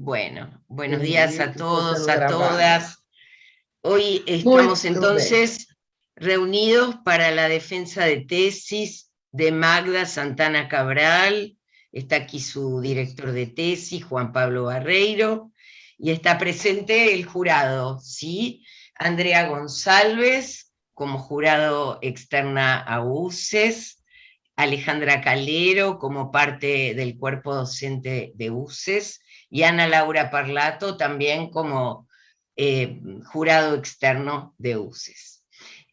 Bueno, buenos días a Entendi que está todos, sendo a gravado. todas. Hoy estamos Muito bem. entonces reunidos para la defensa de tesis de Magda Santana Cabral. Está aquí su director de tesis, Juan Pablo Barreiro, y está presente el jurado, ¿sí? Andrea González, como jurado externa a UCES, Alejandra Calero como parte del cuerpo docente de UCES y Ana Laura Parlato también como jurado externo de UCES.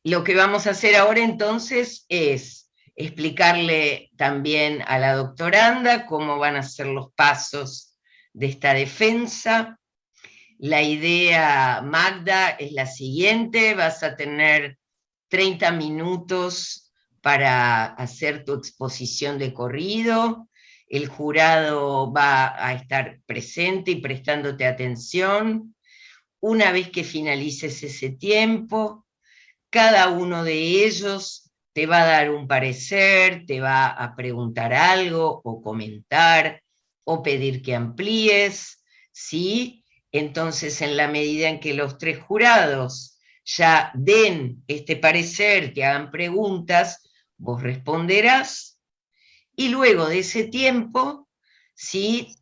Lo que vamos a hacer ahora entonces es explicarle también a la doctoranda cómo van a ser los pasos de esta defensa. La idea, Magda, es la siguiente: vas a tener 30 minutos para hacer tu exposición de corrido, el jurado va a estar presente y prestándote atención. Una vez que finalices ese tiempo, cada uno de ellos te va a dar un parecer, te va a preguntar algo o comentar o pedir que amplíes, ¿sí? Entonces, en la medida en que los tres jurados ya den este parecer, te hagan preguntas, vos responderás, y luego de ese tiempo, ¿sí?,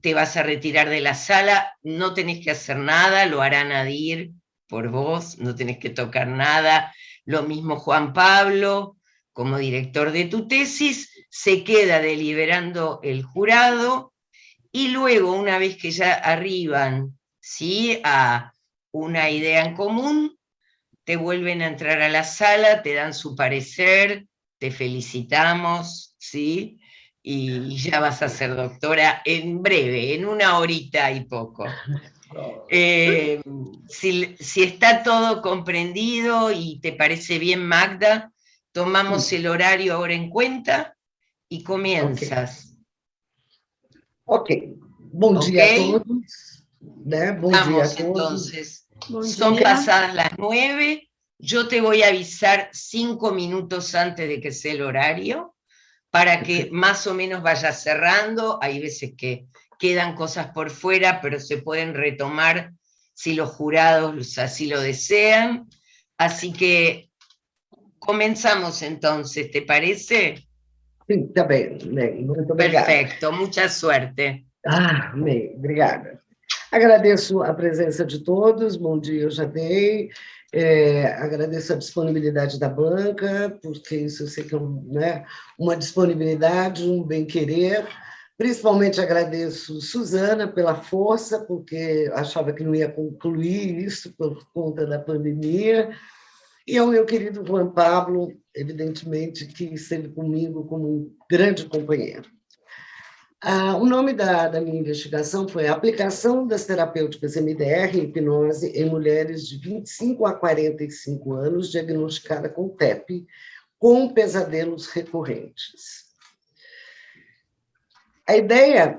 te vas a retirar de la sala, no tenés que hacer nada, lo hará Nadir por vos, no tenés que tocar nada. Lo mismo Juan Pablo, como director de tu tesis, se queda deliberando el jurado, y luego, una vez que ya arriban, ¿sí?, a una idea en común, te vuelven a entrar a la sala, te dan su parecer, te felicitamos, ¿sí?, y ya vas a ser doctora en breve, en una horita y poco. Si está todo comprendido y te parece bien, Magda, tomamos el horario ahora en cuenta y comienzas. Ok. Bom dia a todos. Né? Bom dia a Vamos todos. entonces. Buen Son día. pasadas las 9. Yo te voy a avisar 5 minutos antes de que sea el horario, para que más o menos vaya cerrando. Hay veces que quedan cosas por fuera, pero se pueden retomar si los jurados así lo desean. Así que comenzamos entonces, ¿te parece? Sim, tá bem. Muito obrigada. Perfecto, mucha suerte. Amém. Obrigada. Agradeço a presença de todos. Bom dia, eu já dei. Agradeço a disponibilidade da banca, porque isso eu sei que é uma disponibilidade, um bem-querer. Principalmente agradeço Suzana pela força, porque achava que não ia concluir isso por conta da pandemia. E ao meu querido Juan Pablo, evidentemente, que esteve comigo como um grande companheiro. O nome da minha investigação foi a aplicação das terapêuticas MDR e hipnose em mulheres de 25 a 45 anos diagnosticadas com TEP, com pesadelos recorrentes. A ideia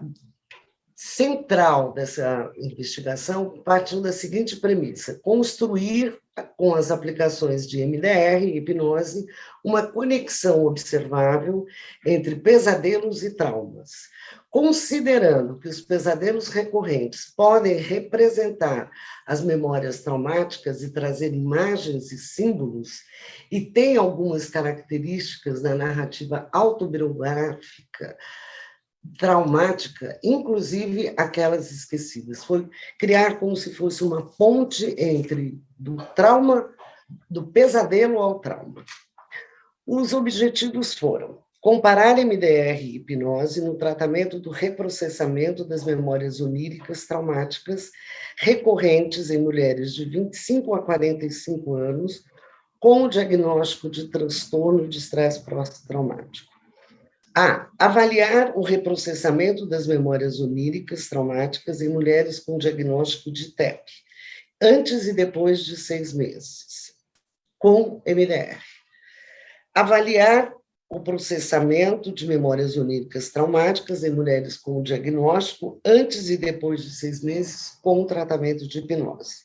central dessa investigação partiu da seguinte premissa: construir, com as aplicações de MDR e hipnose, uma conexão observável entre pesadelos e traumas, considerando que os pesadelos recorrentes podem representar as memórias traumáticas e trazer imagens e símbolos, e tem algumas características da narrativa autobiográfica traumática, inclusive aquelas esquecidas. Foi criar como se fosse uma ponte entre do trauma, do pesadelo ao trauma. Os objetivos foram comparar MDR e hipnose no tratamento do reprocessamento das memórias oníricas traumáticas recorrentes em mulheres de 25 a 45 anos com o diagnóstico de transtorno de estresse pós-traumático. Avaliar o reprocessamento das memórias oníricas traumáticas em mulheres com diagnóstico de TEP, antes e depois de 6 meses, com MDR. Avaliar o processamento de memórias oníricas traumáticas em mulheres com diagnóstico antes e depois de 6 meses, com tratamento de hipnose.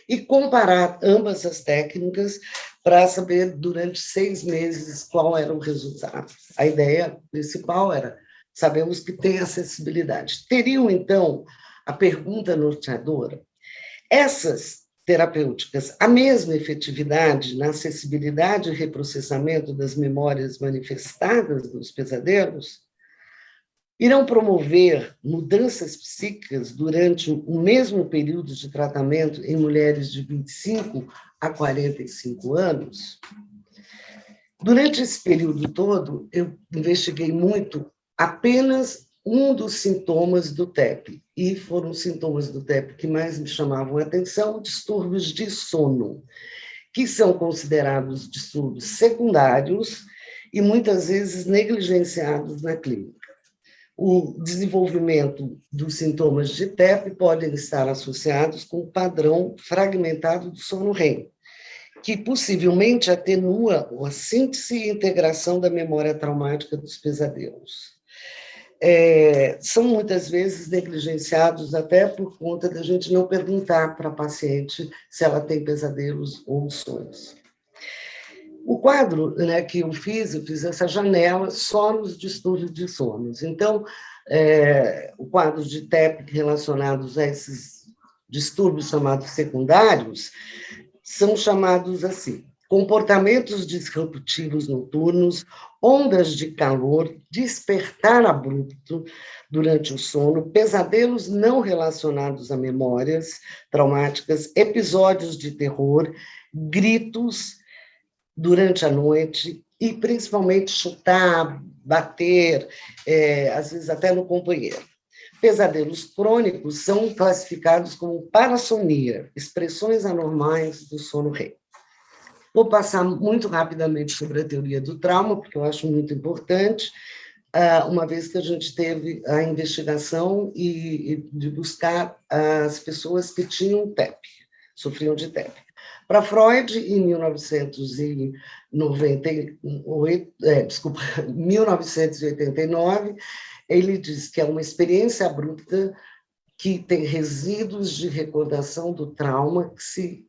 E comparar ambas as técnicas para saber, durante 6 meses, qual era o resultado. A ideia principal era, sabemos que tem acessibilidade. Teriam, então, a pergunta norteadora. Essas terapêuticas, a mesma efetividade na acessibilidade e reprocessamento das memórias manifestadas nos pesadelos, irão promover mudanças psíquicas durante o mesmo período de tratamento em mulheres de 25 a 45 anos? Durante esse período todo, eu investiguei muito apenas um dos sintomas do TEP, e foram os sintomas do TEP que mais me chamavam a atenção, distúrbios de sono, que são considerados distúrbios secundários e muitas vezes negligenciados na clínica. O desenvolvimento dos sintomas de TEP podem estar associados com o padrão fragmentado do sono REM, que possivelmente atenua a síntese e integração da memória traumática dos pesadelos. São muitas vezes negligenciados até por conta da gente não perguntar para a paciente se ela tem pesadelos ou sonhos. O quadro, né, que eu fiz essa janela só nos distúrbios de sonos. Então, o quadro de TEP relacionados a esses distúrbios chamados secundários são chamados assim: comportamentos disruptivos noturnos, ondas de calor, despertar abrupto durante o sono, pesadelos não relacionados a memórias traumáticas, episódios de terror, gritos durante a noite e, principalmente, chutar, bater, às vezes até no companheiro. Pesadelos crônicos são classificados como parassonia, expressões anormais do sono REM. Vou passar muito rapidamente sobre a teoria do trauma, porque eu acho muito importante, uma vez que a gente teve a investigação e de buscar as pessoas que tinham TEP, sofriam de TEP. Para Freud, em 1989, ele diz que é uma experiência abrupta que tem resíduos de recordação do trauma que se,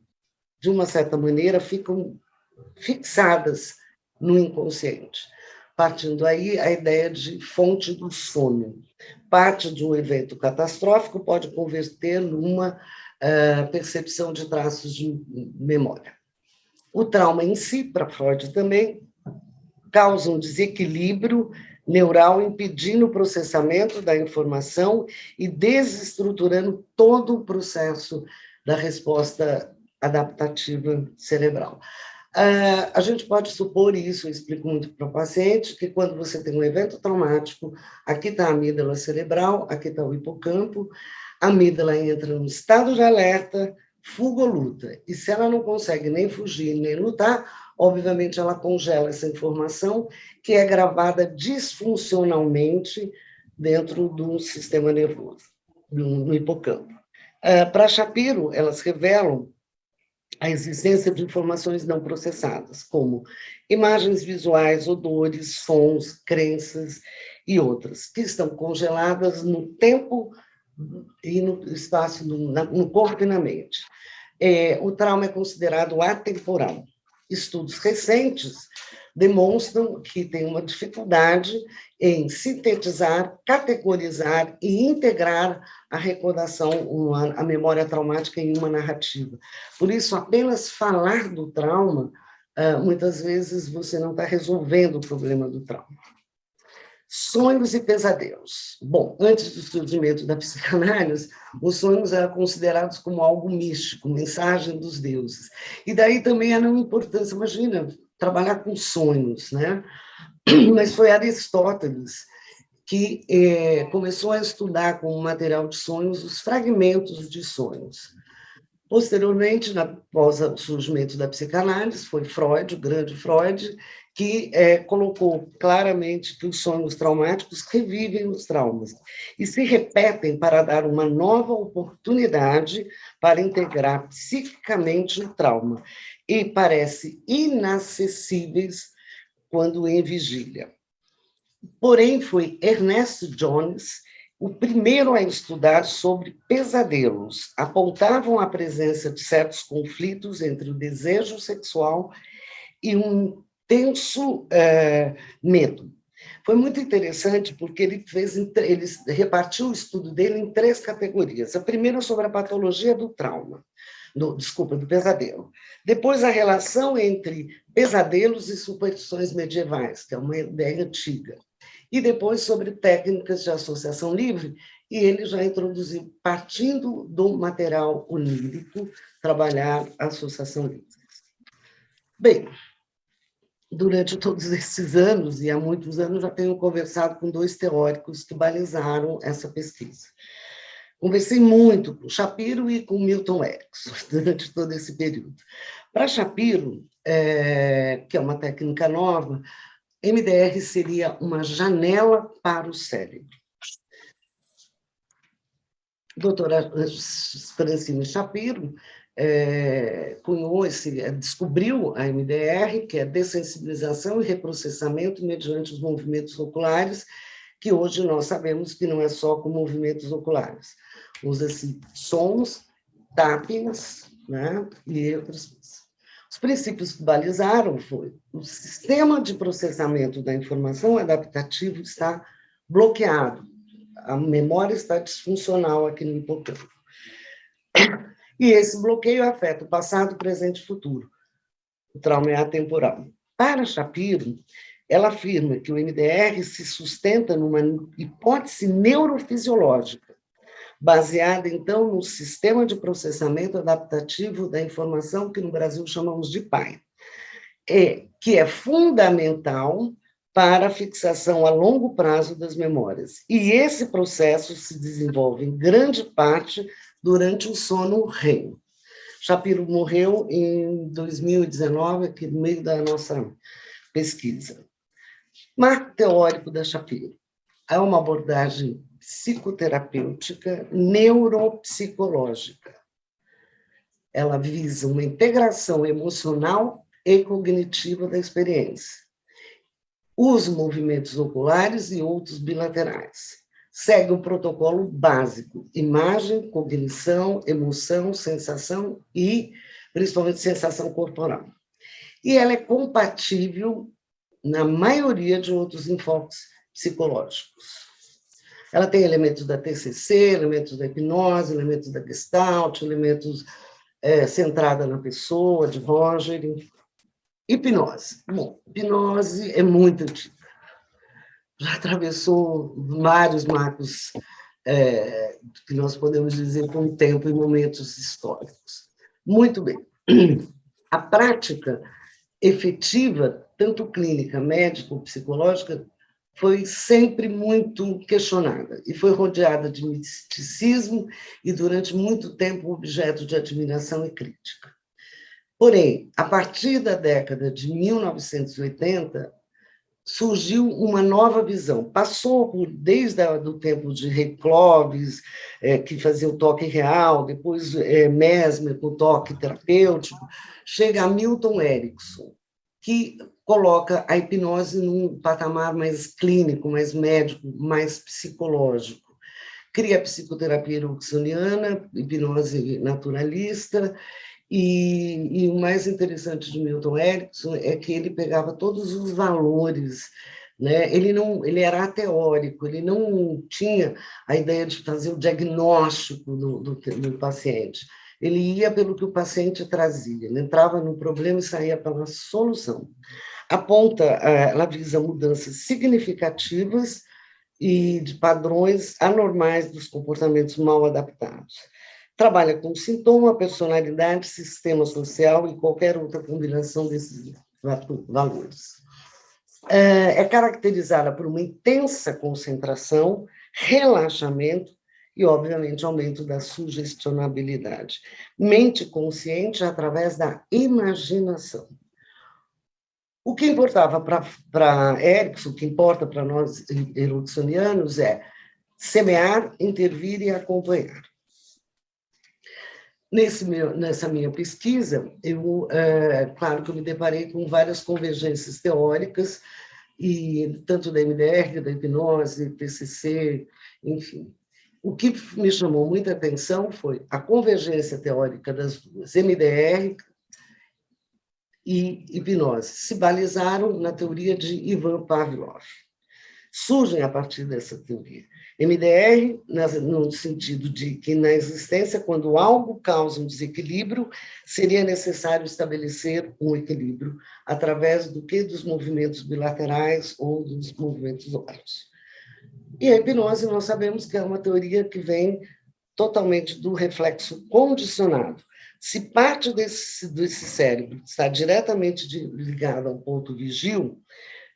de uma certa maneira, ficam fixadas no inconsciente. Partindo aí a ideia de fonte do sono. Parte de um evento catastrófico pode converter numa percepção de traços de memória. O trauma em si, para Freud também, causa um desequilíbrio neural, impedindo o processamento da informação e desestruturando todo o processo da resposta adaptativa cerebral. A gente pode supor isso, eu explico muito para o paciente, que quando você tem um evento traumático, aqui está a amígdala cerebral, aqui está o hipocampo, a amígdala entra no estado de alerta, fuga ou luta, e se ela não consegue nem fugir, nem lutar, obviamente ela congela essa informação, que é gravada disfuncionalmente dentro do sistema nervoso, no hipocampo. Para Shapiro, elas revelam a existência de informações não processadas, como imagens visuais, odores, sons, crenças e outras, que estão congeladas no tempo e no espaço, no corpo e na mente. O trauma é considerado atemporal. Estudos recentes demonstram que tem uma dificuldade em sintetizar, categorizar e integrar a recordação humana, a memória traumática em uma narrativa. Por isso, apenas falar do trauma, muitas vezes você não está resolvendo o problema do trauma. Sonhos e pesadelos. Bom, antes do surgimento da psicanálise, os sonhos eram considerados como algo místico, mensagem dos deuses. E daí também a não importância, imagina, trabalhar com sonhos, né? Mas foi Aristóteles que começou a estudar com o material de sonhos os fragmentos de sonhos. Posteriormente, após o surgimento da psicanálise, foi Freud, o grande Freud, que colocou claramente que os sonhos traumáticos revivem os traumas e se repetem para dar uma nova oportunidade para integrar psiquicamente o trauma e parecem inacessíveis quando em vigília. Porém, foi Ernest Jones o primeiro a estudar sobre pesadelos. Apontavam a presença de certos conflitos entre o desejo sexual e um tenso medo. Foi muito interessante porque ele repartiu o estudo dele em 3 categorias. A primeira sobre a patologia do trauma, do pesadelo. Depois, a relação entre pesadelos e superstições medievais, que é uma ideia antiga. E depois, sobre técnicas de associação livre, e ele já introduziu, partindo do material onírico, trabalhar a associação livre. Bem, durante todos esses anos, e há muitos anos, já tenho conversado com 2 teóricos que balizaram essa pesquisa. Conversei muito com Shapiro e com Milton Erickson durante todo esse período. Para Shapiro, que é uma técnica nova, MDR seria uma janela para o cérebro. Doutora Francine Shapiro descobriu a MDR, que é dessensibilização e reprocessamento mediante os movimentos oculares, que hoje nós sabemos que não é só com movimentos oculares. Usa-se sons, tappings, né, e outras coisas. Os princípios que balizaram foi o sistema de processamento da informação adaptativo está bloqueado, a memória está disfuncional aqui no hipocampo. E esse bloqueio afeta o passado, presente e futuro. O trauma é atemporal. Para Shapiro, ela afirma que o MDR se sustenta numa hipótese neurofisiológica, baseada, então, no sistema de processamento adaptativo da informação que no Brasil chamamos de PAI, que é fundamental para a fixação a longo prazo das memórias. E esse processo se desenvolve, em grande parte, durante o sono REM. Shapiro morreu em 2019, aqui no meio da nossa pesquisa. Marco teórico da Shapiro. É uma abordagem psicoterapêutica neuropsicológica. Ela visa uma integração emocional e cognitiva da experiência. Usa movimentos oculares e outros bilaterais. Segue o protocolo básico: imagem, cognição, emoção, sensação e, principalmente, sensação corporal. E ela é compatível na maioria de outros enfoques psicológicos. Ela tem elementos da TCC, elementos da hipnose, elementos da Gestalt, elementos centrada na pessoa, de Roger, enfim. Hipnose. Bom, hipnose é muito antiga. Já atravessou vários marcos que nós podemos dizer com o tempo e momentos históricos. Muito bem. A prática efetiva, tanto clínica, médica ou psicológica, foi sempre muito questionada e foi rodeada de misticismo e, durante muito tempo, objeto de admiração e crítica. Porém, a partir da década de 1980, surgiu uma nova visão. Passou desde o tempo de Ray Clovis, que fazia o toque real, depois Mesmer, com o toque terapêutico, chega a Milton Erickson, que coloca a hipnose num patamar mais clínico, mais médico, mais psicológico. Cria a psicoterapia ericksoniana, hipnose naturalista, e o mais interessante de Milton Erickson é que ele pegava todos os valores, né? Ele era ateórico, ele não tinha a ideia de fazer o diagnóstico do paciente. Ele ia pelo que o paciente trazia, ele entrava no problema e saía pela solução. Ela visa mudanças significativas e de padrões anormais dos comportamentos mal adaptados. Trabalha com sintoma, personalidade, sistema social e qualquer outra combinação desses valores. É caracterizada por uma intensa concentração, relaxamento e, obviamente, aumento da sugestionabilidade. Mente consciente através da imaginação. O que importava para Erickson, o que importa para nós ericksonianos é semear, intervir e acompanhar. Nessa minha pesquisa, claro que eu me deparei com várias convergências teóricas, e tanto da MDR, da hipnose, TCC, enfim. O que me chamou muita atenção foi a convergência teórica das duas, MDR e hipnose, se balizaram na teoria de Ivan Pavlov. surgem a partir dessa teoria. MDR, no sentido de que na existência, quando algo causa um desequilíbrio, seria necessário estabelecer um equilíbrio através do que? Dos movimentos bilaterais ou dos movimentos ósseos. E a hipnose, nós sabemos que é uma teoria que vem totalmente do reflexo condicionado. Se parte desse cérebro está diretamente ligado ao ponto vigil,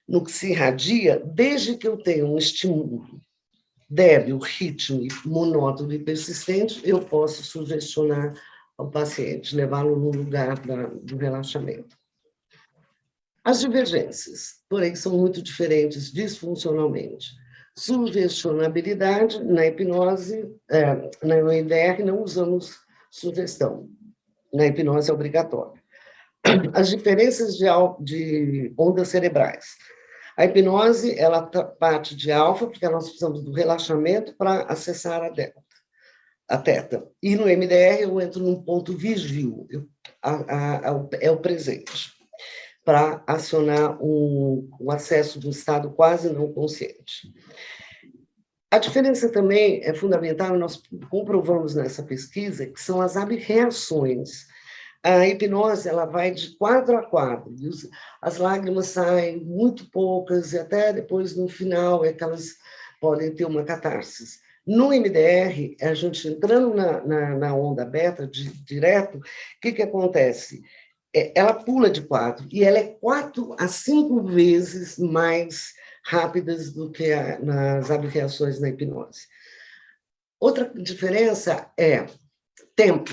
no que se irradia, desde que eu tenha um estímulo débil, ritmo, monótono e persistente, eu posso sugestionar ao paciente, levá-lo no lugar do relaxamento. As divergências, porém, são muito diferentes disfuncionalmente. Sugestionabilidade, na hipnose, na MDR, não usamos sugestão. Na hipnose é obrigatório. As diferenças de ondas cerebrais. A hipnose, ela parte de alfa, porque nós precisamos do relaxamento para acessar a teta. E no MDR eu entro num ponto vigil, é o presente, para acionar o acesso de um estado quase não consciente. A diferença também é fundamental, e nós comprovamos nessa pesquisa, que são as abreações. A hipnose, ela vai de quadro a quadro, as lágrimas saem muito poucas, e até depois, no final, é que elas podem ter uma catarse. No MDR, a gente entrando na onda beta, direto, o que acontece? Ela pula de quadro, e ela é 4 a 5 vezes mais rápidas do que nas abreações na hipnose. Outra diferença é tempo.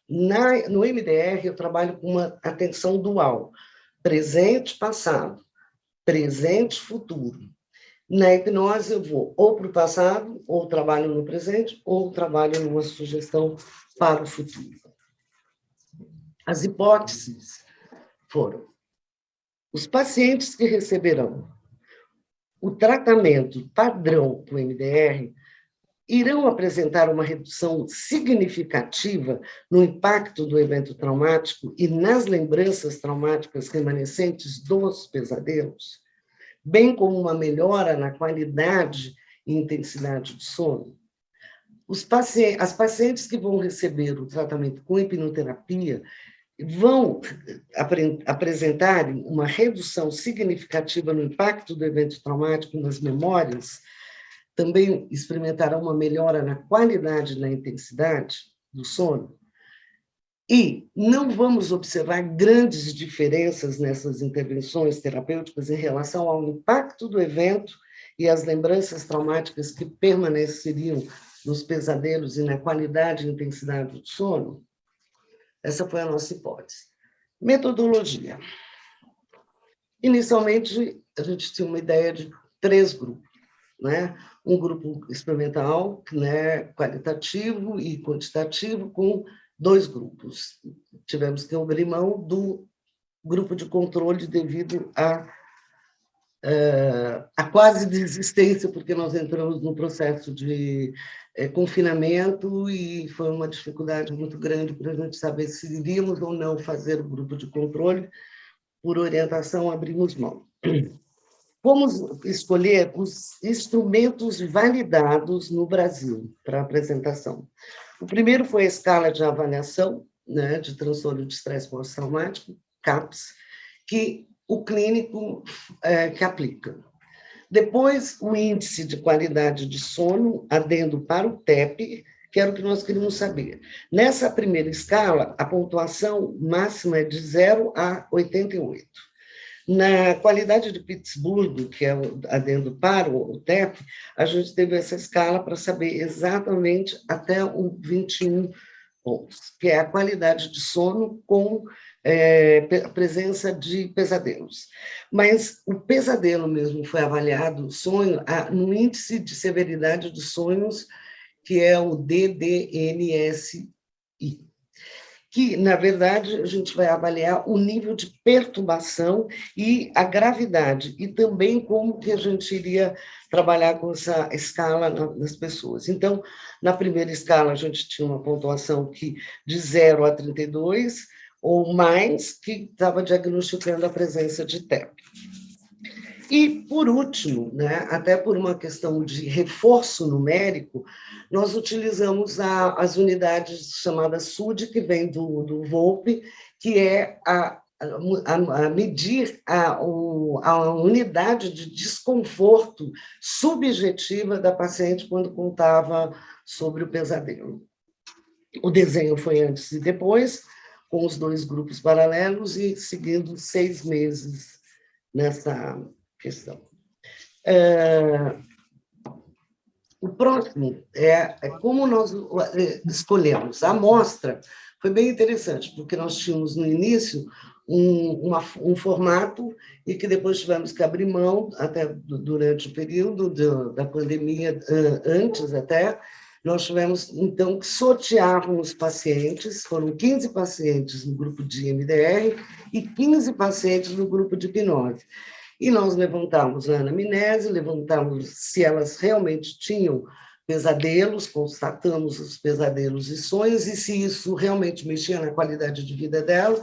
No MDR, eu trabalho com uma atenção dual, presente, passado, presente, futuro. Na hipnose, eu vou ou para o passado, ou trabalho no presente, ou trabalho numa sugestão para o futuro. As hipóteses foram: os pacientes que receberão o tratamento padrão do MDR irão apresentar uma redução significativa no impacto do evento traumático e nas lembranças traumáticas remanescentes dos pesadelos, bem como uma melhora na qualidade e intensidade do sono. As pacientes que vão receber o tratamento com hipnoterapia vão apresentar uma redução significativa no impacto do evento traumático nas memórias, também experimentarão uma melhora na qualidade e na intensidade do sono. E não vamos observar grandes diferenças nessas intervenções terapêuticas em relação ao impacto do evento e as lembranças traumáticas que permaneceriam nos pesadelos e na qualidade e intensidade do sono. Essa foi a nossa hipótese. Metodologia. Inicialmente, a gente tinha uma ideia de 3 grupos, né? Um grupo experimental, né, qualitativo e quantitativo, com 2 grupos. Tivemos que abrir mão do grupo de controle devido a quase desistência, porque nós entramos no processo de confinamento e foi uma dificuldade muito grande para a gente saber se iríamos ou não fazer o grupo de controle. Por orientação, abrimos mão. Fomos escolher os instrumentos validados no Brasil para apresentação. O primeiro foi a escala de avaliação, né, de transtorno de estresse pós-traumático, CAPS, que o clínico que aplica. Depois, o índice de qualidade de sono, adendo para o TEP, que era o que nós queríamos saber. Nessa primeira escala, a pontuação máxima é de 0 a 88. Na qualidade de Pittsburgh, que é o adendo para o TEP, a gente teve essa escala para saber exatamente até o 21 pontos, que é a qualidade de sono com a presença de pesadelos. Mas o pesadelo mesmo foi avaliado, o sonho, no índice de severidade dos sonhos, que é o DDNSI, que, na verdade, a gente vai avaliar o nível de perturbação e a gravidade, e também como que a gente iria trabalhar com essa escala nas pessoas. Então, na primeira escala, a gente tinha uma pontuação de 0 a 32, ou mais, que estava diagnosticando a presença de TEP. E, por último, né, até por uma questão de reforço numérico, nós utilizamos as unidades chamadas SUD, que vem do Volpe, que é a medir a unidade de desconforto subjetiva da paciente quando contava sobre o pesadelo. O desenho foi antes e depois, com os dois grupos paralelos e seguindo 6 meses nessa questão. O próximo é como nós escolhemos. A amostra foi bem interessante, porque nós tínhamos no início um formato e que depois tivemos que abrir mão, até durante o período da pandemia, antes até, nós tivemos, então, que sortearmos pacientes, foram 15 pacientes no grupo de MDR e 15 pacientes no grupo de hipnose. E nós levantamos a anamnese, levantamos se elas realmente tinham pesadelos, constatamos os pesadelos e sonhos, e se isso realmente mexia na qualidade de vida dela,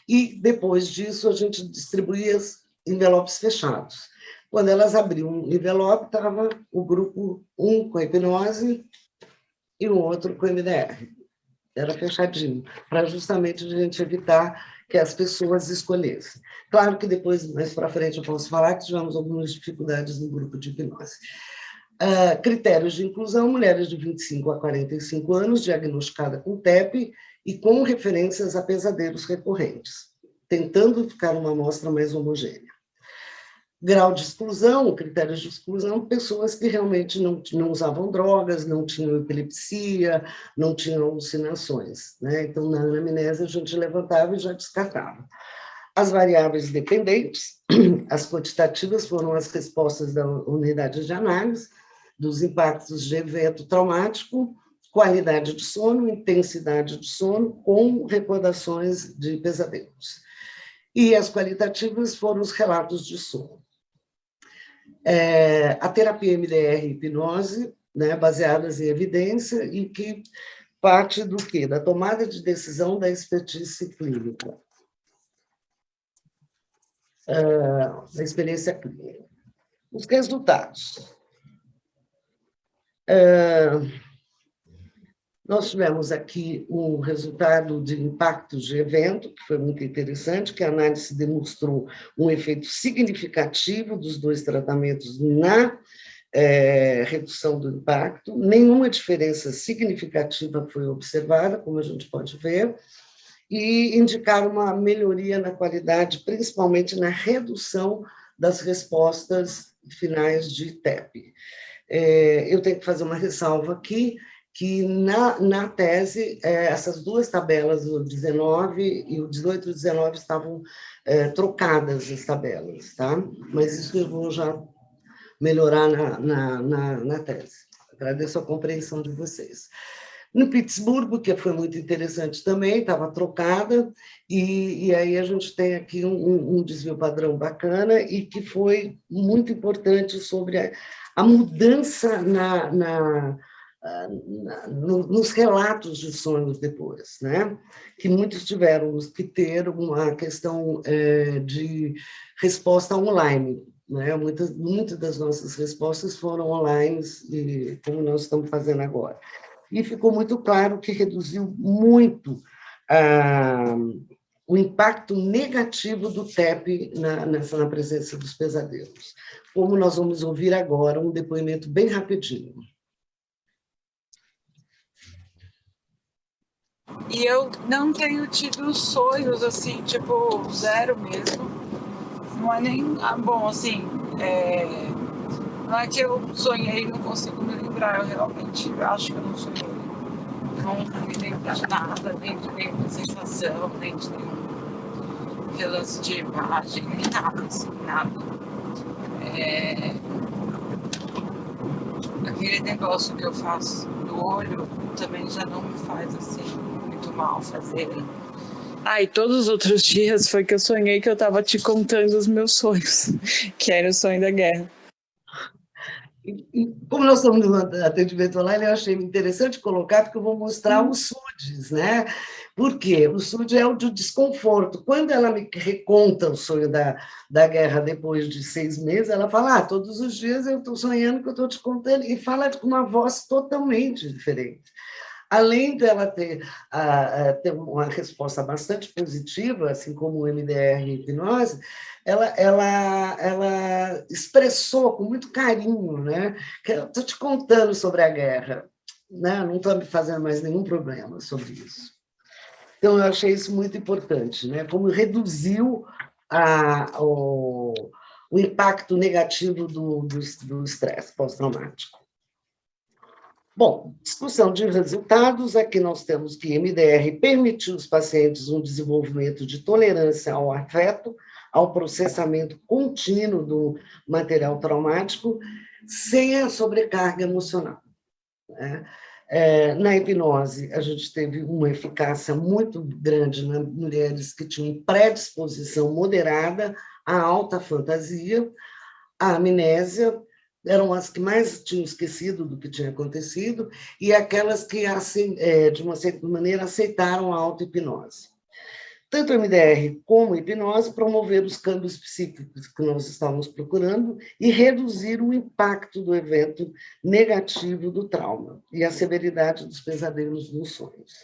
e depois disso a gente distribuía envelopes fechados. Quando elas abriam um envelope, estava o grupo 1 com a hipnose e o outro com MDR. Era fechadinho, para justamente a gente evitar que as pessoas escolhessem. Claro que depois, mais para frente, eu posso falar que tivemos algumas dificuldades no grupo de hipnose. Critérios de inclusão: mulheres de 25 a 45 anos, diagnosticada com TEP e com referências a pesadelos recorrentes, tentando ficar uma amostra mais homogênea. Grau de exclusão, critérios de exclusão: pessoas que realmente não usavam drogas, não tinham epilepsia, não tinham alucinações, né? Então, na anamnese, a gente levantava e já descartava. As variáveis dependentes, as quantitativas foram as respostas da unidade de análise, dos impactos de evento traumático, qualidade de sono, intensidade de sono, com recordações de pesadelos. E as qualitativas foram os relatos de sono. A terapia MDR e hipnose, né, baseadas em evidência, e que parte do quê? Da tomada de decisão da expertise clínica, da experiência clínica. Os resultados. Nós tivemos aqui um resultado de impactos de evento, que foi muito interessante, que a análise demonstrou um efeito significativo dos dois tratamentos na redução do impacto. Nenhuma diferença significativa foi observada, como a gente pode ver, e indicaram uma melhoria na qualidade, principalmente na redução das respostas finais de TEP. Eu tenho que fazer uma ressalva aqui, que na tese, essas duas tabelas, o 19 e o 18 e o 19, estavam trocadas as tabelas, tá? Mas isso eu vou já melhorar na tese. Agradeço a compreensão de vocês. No Pittsburgh, que foi muito interessante também, estava trocada, e aí a gente tem aqui um desvio padrão bacana, e que foi muito importante sobre a mudança nos relatos de sonhos depois, né? Que muitos tiveram que ter uma questão de resposta online, né? Muitas das nossas respostas foram online, e como nós estamos fazendo agora. E ficou muito claro que reduziu muito o impacto negativo do TEP na presença dos pesadelos. Como nós vamos ouvir agora, um depoimento bem rapidinho. E eu não tenho tido sonhos, assim, tipo, zero mesmo. Não é nem... bom, assim, não é que eu sonhei e não consigo me lembrar. Eu realmente acho que eu não sonhei. Não me lembro de nada, nem de nenhuma sensação, nem de nenhum relance de imagem, nem nada, assim, nada. Aquele negócio que eu faço do olho também já não me faz, assim, muito mal fazer. E todos os outros dias foi que eu sonhei que eu estava te contando os meus sonhos, que era o sonho da guerra. E como nós estamos no atendimento online, eu achei interessante colocar, porque eu vou mostrar os SUDs, né? Por quê? O sonho é o de desconforto. Quando ela me reconta o sonho da guerra depois de 6 meses, ela fala, todos os dias eu estou sonhando que eu estou te contando, e fala com uma voz totalmente diferente. Além dela ter uma resposta bastante positiva, assim como o MDR e a hipnose, ela expressou com muito carinho, né? Que eu estou te contando sobre a guerra, né? Não estou me fazendo mais nenhum problema sobre isso. Então, eu achei isso muito importante, né? Como reduziu o impacto negativo do estresse pós-traumático. Bom, discussão de resultados, aqui nós temos que MDR permitiu aos pacientes um desenvolvimento de tolerância ao afeto, ao processamento contínuo do material traumático, sem a sobrecarga emocional, né? Na hipnose, a gente teve uma eficácia muito grande nas mulheres que tinham predisposição moderada à alta fantasia, à amnésia, eram as que mais tinham esquecido do que tinha acontecido, e aquelas que, de uma certa maneira, aceitaram a auto-hipnose. Tanto o MDR como a hipnose promoveram os câmbios psíquicos que nós estávamos procurando e reduzir o impacto do evento negativo do trauma e a severidade dos pesadelos nos sonhos.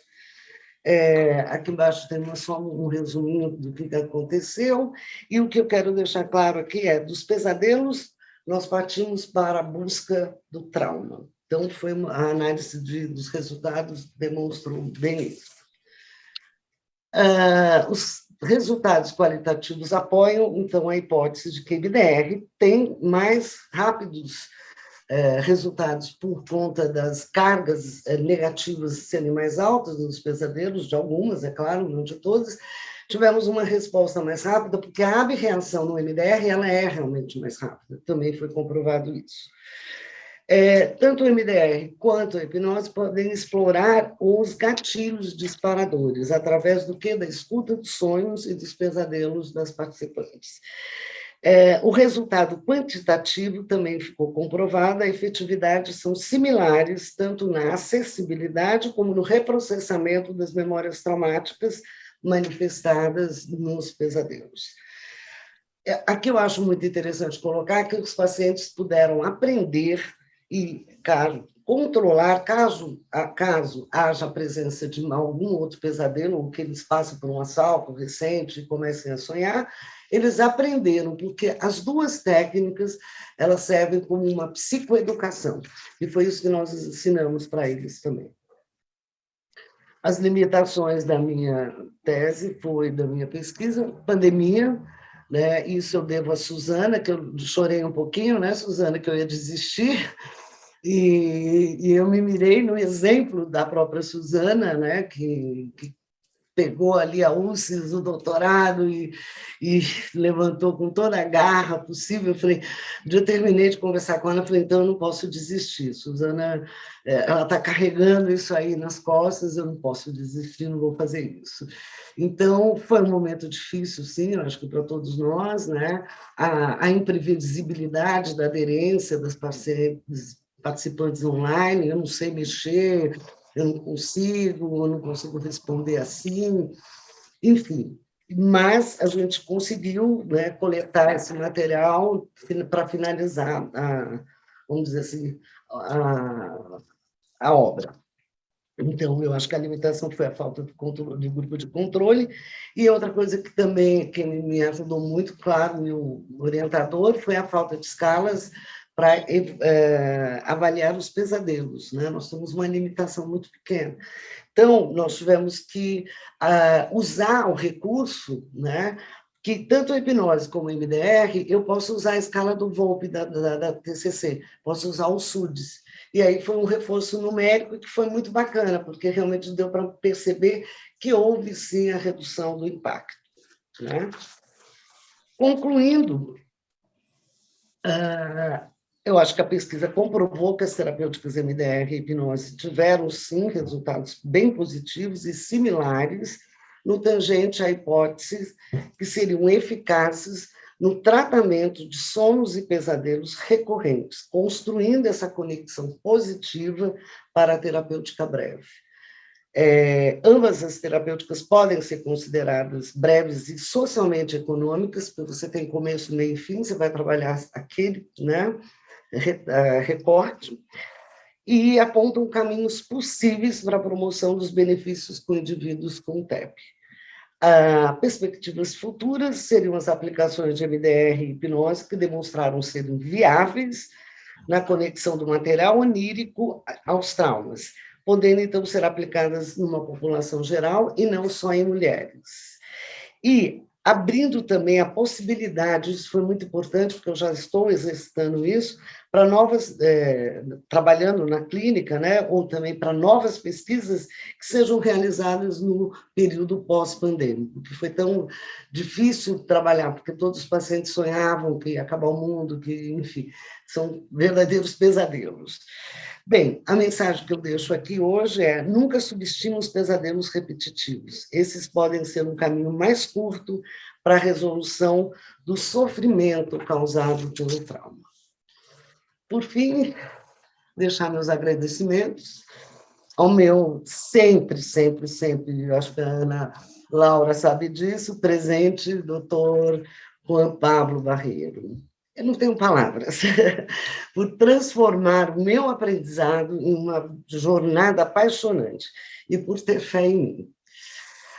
Aqui embaixo tem só um resuminho do que aconteceu, e o que eu quero deixar claro aqui é, dos pesadelos, nós partimos para a busca do trauma. Então, a análise dos resultados demonstrou bem isso. Os resultados qualitativos apoiam, então, a hipótese de que a MDR tem mais rápidos resultados por conta das cargas negativas serem mais altas nos pesadelos, de algumas, é claro, não de todas. Tivemos uma resposta mais rápida, porque a abreação no MDR ela é realmente mais rápida, também foi comprovado isso. Tanto o MDR quanto a hipnose podem explorar os gatilhos disparadores, através do que? Da escuta dos sonhos e dos pesadelos das participantes. O resultado quantitativo também ficou comprovado, a efetividade são similares, tanto na acessibilidade como no reprocessamento das memórias traumáticas manifestadas nos pesadelos. Aqui eu acho muito interessante colocar que os pacientes puderam aprender e controlar, caso haja a presença de algum outro pesadelo, ou que eles passem por um assalto recente e comecem a sonhar, eles aprenderam, porque as duas técnicas, elas servem como uma psicoeducação, e foi isso que nós ensinamos para eles também. As limitações da minha tese, da minha pesquisa, pandemia, né? Isso eu devo a Suzana, que eu chorei um pouquinho, né, Suzana, que eu ia desistir, e eu me mirei no exemplo da própria Suzana, né, que pegou ali a UCES, o doutorado, e levantou com toda a garra possível. Eu falei, eu terminei de conversar com ela, falei, então eu não posso desistir. Suzana, ela está carregando isso aí nas costas, eu não posso desistir, não vou fazer isso. Então, foi um momento difícil, sim, eu acho que para todos nós, né? A imprevisibilidade da aderência das participantes online, eu não sei mexer, eu não consigo responder assim, enfim. Mas a gente conseguiu, né, coletar esse material para finalizar, vamos dizer assim, a obra. Então, eu acho que a limitação foi a falta de grupo de controle, e outra coisa que também me ajudou muito, claro, meu orientador, foi a falta de escalas para avaliar os pesadelos, né? Nós temos uma limitação muito pequena. Então, nós tivemos que usar o recurso, né? Que tanto a hipnose como o MDR, eu posso usar a escala do Volpe da TCC, posso usar o SUDES. E aí foi um reforço numérico que foi muito bacana, porque realmente deu para perceber que houve, sim, a redução do impacto, né? Concluindo, eu acho que a pesquisa comprovou que as terapêuticas MDR e hipnose tiveram, sim, resultados bem positivos e similares no tangente a hipóteses que seriam eficazes no tratamento de sonhos e pesadelos recorrentes, construindo essa conexão positiva para a terapêutica breve. Ambas as terapêuticas podem ser consideradas breves e socialmente econômicas, porque você tem começo, meio e fim, você vai trabalhar aquele, né, recorte, e apontam caminhos possíveis para a promoção dos benefícios com indivíduos com TEP. Perspectivas futuras seriam as aplicações de MDR e hipnose, que demonstraram serem viáveis na conexão do material onírico aos traumas, podendo, então, ser aplicadas numa população geral e não só em mulheres. E abrindo também a possibilidade, isso foi muito importante, porque eu já estou exercitando isso, para novas, trabalhando na clínica, né, ou também para novas pesquisas que sejam realizadas no período pós-pandêmico, que foi tão difícil trabalhar, porque todos os pacientes sonhavam que ia acabar o mundo, que, enfim, são verdadeiros pesadelos. Bem, a mensagem que eu deixo aqui hoje é: nunca subestime os pesadelos repetitivos. Esses podem ser um caminho mais curto para a resolução do sofrimento causado pelo trauma. Por fim, deixar meus agradecimentos ao meu sempre, eu acho que a Ana Laura sabe disso, presente, doutor Juan Pablo Barreiro. Eu não tenho palavras, por transformar o meu aprendizado em uma jornada apaixonante e por ter fé em mim.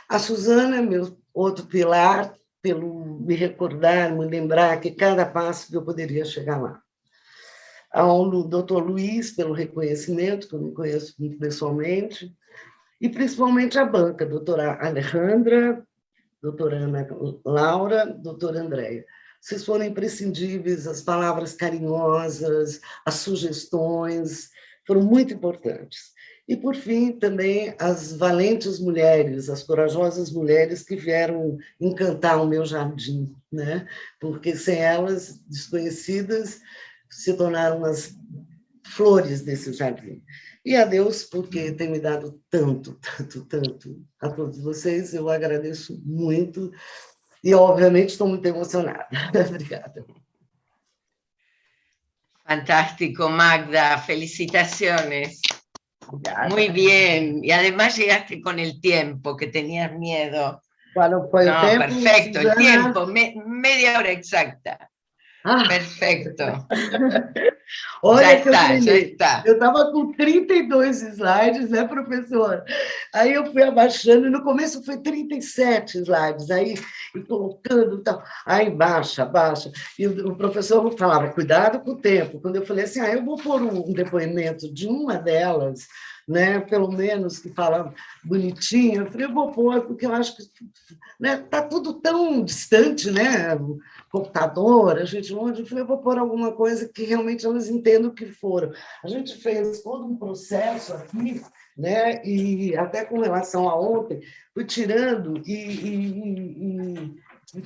A Suzana, meu outro pilar, pelo me recordar, me lembrar que cada passo que eu poderia chegar lá. Ao doutor Luiz, pelo reconhecimento, que eu não conheço muito pessoalmente, e principalmente a banca, doutora Alejandra, doutora Ana Laura, doutora Andréia. Vocês foram imprescindíveis, as palavras carinhosas, as sugestões, foram muito importantes. E, por fim, também as valentes mulheres, as corajosas mulheres que vieram encantar o meu jardim, né? Porque sem elas, desconhecidas, se tornaram as flores desse jardim. E a Deus, porque tem me dado tanto a todos vocês, eu agradeço muito. E, obviamente, estou muito emocionada. Obrigada. Fantástico, Magda, felicitaciones. Obrigada. Muy bien, y además llegaste con el tiempo, que tenías miedo. Qual foi o tempo? Perfecto, Suzana? el tiempo, media hora exacta. Ah, Perfecto. olha Já que eu está, treinei. já está. Eu estava com 32 slides, né, professora? Aí eu fui abaixando, e no começo foi 37 slides, aí e colocando e tal. Aí baixa. E o professor falava, cuidado com o tempo. Quando eu falei assim, eu vou pôr um depoimento de uma delas, né, pelo menos que fala bonitinho, eu falei, eu vou pôr, porque eu acho que está tudo tão distante, né? Computador, a gente longe, eu falei, eu vou pôr alguma coisa que realmente elas entendam o que foram. A gente fez todo um processo aqui, né? E até com relação a ontem, fui tirando e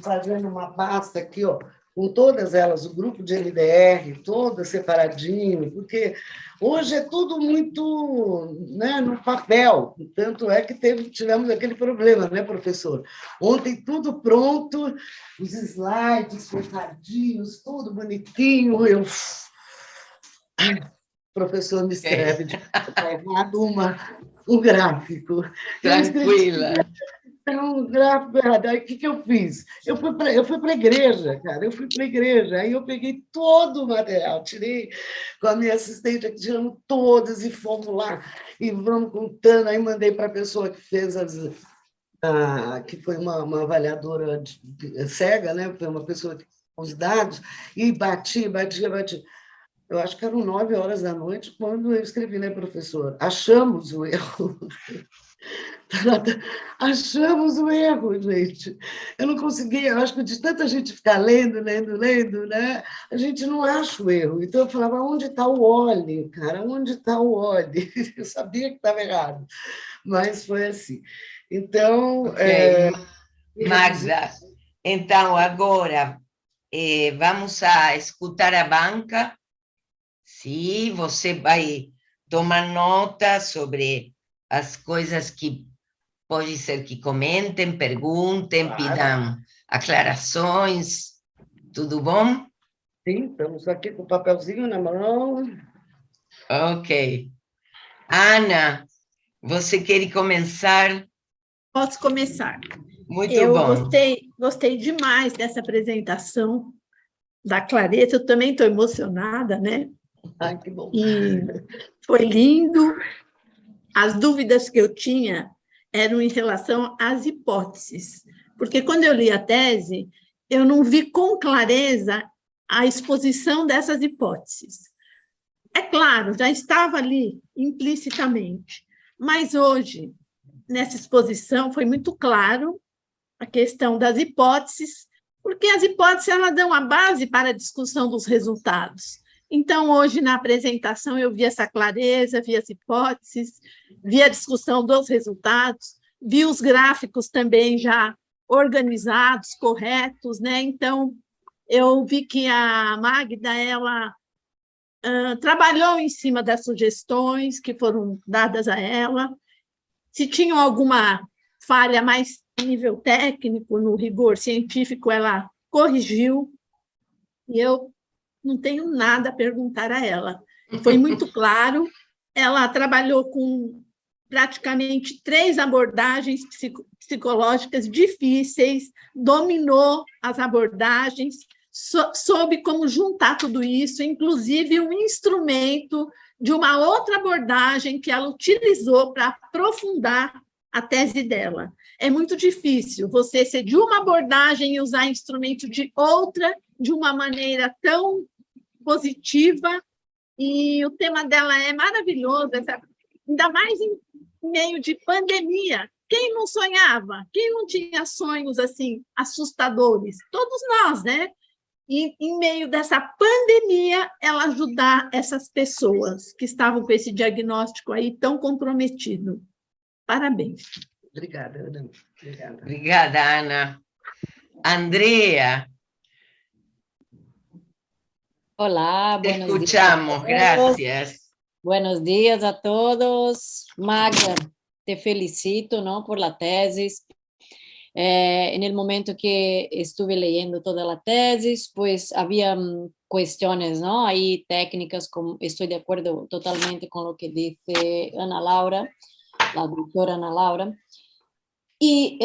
fazendo uma pasta aqui, ó, com todas elas, o grupo de MDR, toda separadinho, porque hoje é tudo muito, né, no papel, tanto é que tivemos aquele problema, né, professor? Ontem tudo pronto, os slides fechadinhos, tudo bonitinho, eu... O professor me escreve, está errado um gráfico. Tranquila. Um gráfico errado. Aí, o que eu fiz? Eu fui para a igreja, cara, aí eu peguei todo o material, tirei com a minha assistente, aqui, tiramos todas e fomos lá, e vamos contando, aí mandei para a pessoa que fez que foi uma avaliadora cega, né? Foi uma pessoa que os dados, e bati. Eu acho que eram 9 horas da noite quando eu escrevi, né, professor? Achamos o erro. Achamos o erro, gente. Eu não consegui, eu acho que de tanta gente ficar lendo, né? A gente não acha o erro. Então, eu falava, onde está o óleo, cara? Onde está o óleo? Eu sabia que estava errado, mas foi assim. Então... Okay. Magda, então agora vamos a escutar a banca. Sim, você vai tomar nota sobre as coisas que pode ser que comentem, perguntem, Claro. Pidam aclarações. Tudo bom? Sim, estamos aqui com o papelzinho na mão. Ok. Ana, Você quer começar? Posso começar. Muito Eu bom. gostei demais dessa apresentação da Clareza, eu também estou emocionada, né? Ai, que bom. E foi lindo. As dúvidas que eu tinha eram em relação às hipóteses, porque quando eu li a tese, eu não vi com clareza a exposição dessas hipóteses. É claro, já estava ali implicitamente, mas hoje, nessa exposição, foi muito claro a questão das hipóteses, porque as hipóteses elas dão a base para a discussão dos resultados. Então, hoje, na apresentação, eu vi essa clareza, vi as hipóteses, vi a discussão dos resultados, vi os gráficos também já organizados, corretos, né? Então, eu vi que a Magda, ela trabalhou em cima das sugestões que foram dadas a ela, se tinham alguma falha mais nível técnico, no rigor científico, ela corrigiu, e eu não tenho nada a perguntar a ela. Foi muito claro, ela trabalhou com praticamente 3 abordagens psicológicas difíceis, dominou as abordagens, soube como juntar tudo isso, inclusive um instrumento de uma outra abordagem que ela utilizou para aprofundar a tese dela. É muito difícil você ser de uma abordagem e usar instrumento de outra de uma maneira tão positiva, e o tema dela é maravilhoso, ainda mais em meio de pandemia. Quem não sonhava? Quem não tinha sonhos assim assustadores? Todos nós, né? E, em meio dessa pandemia, ela ajudar essas pessoas que estavam com esse diagnóstico aí tão comprometido. Parabéns. Obrigada, Ana. Obrigada. Obrigada, Ana. Andrea, Hola, te buenos días. escuchamos, gracias. Buenos días a todos. Magda, te felicito, ¿no?, por la tesis. En el momento que estuve leyendo toda la tesis, pues había cuestiones, ¿no?, ahí técnicas, estoy de acuerdo totalmente con lo que dice Ana Laura, la doctora Ana Laura. Y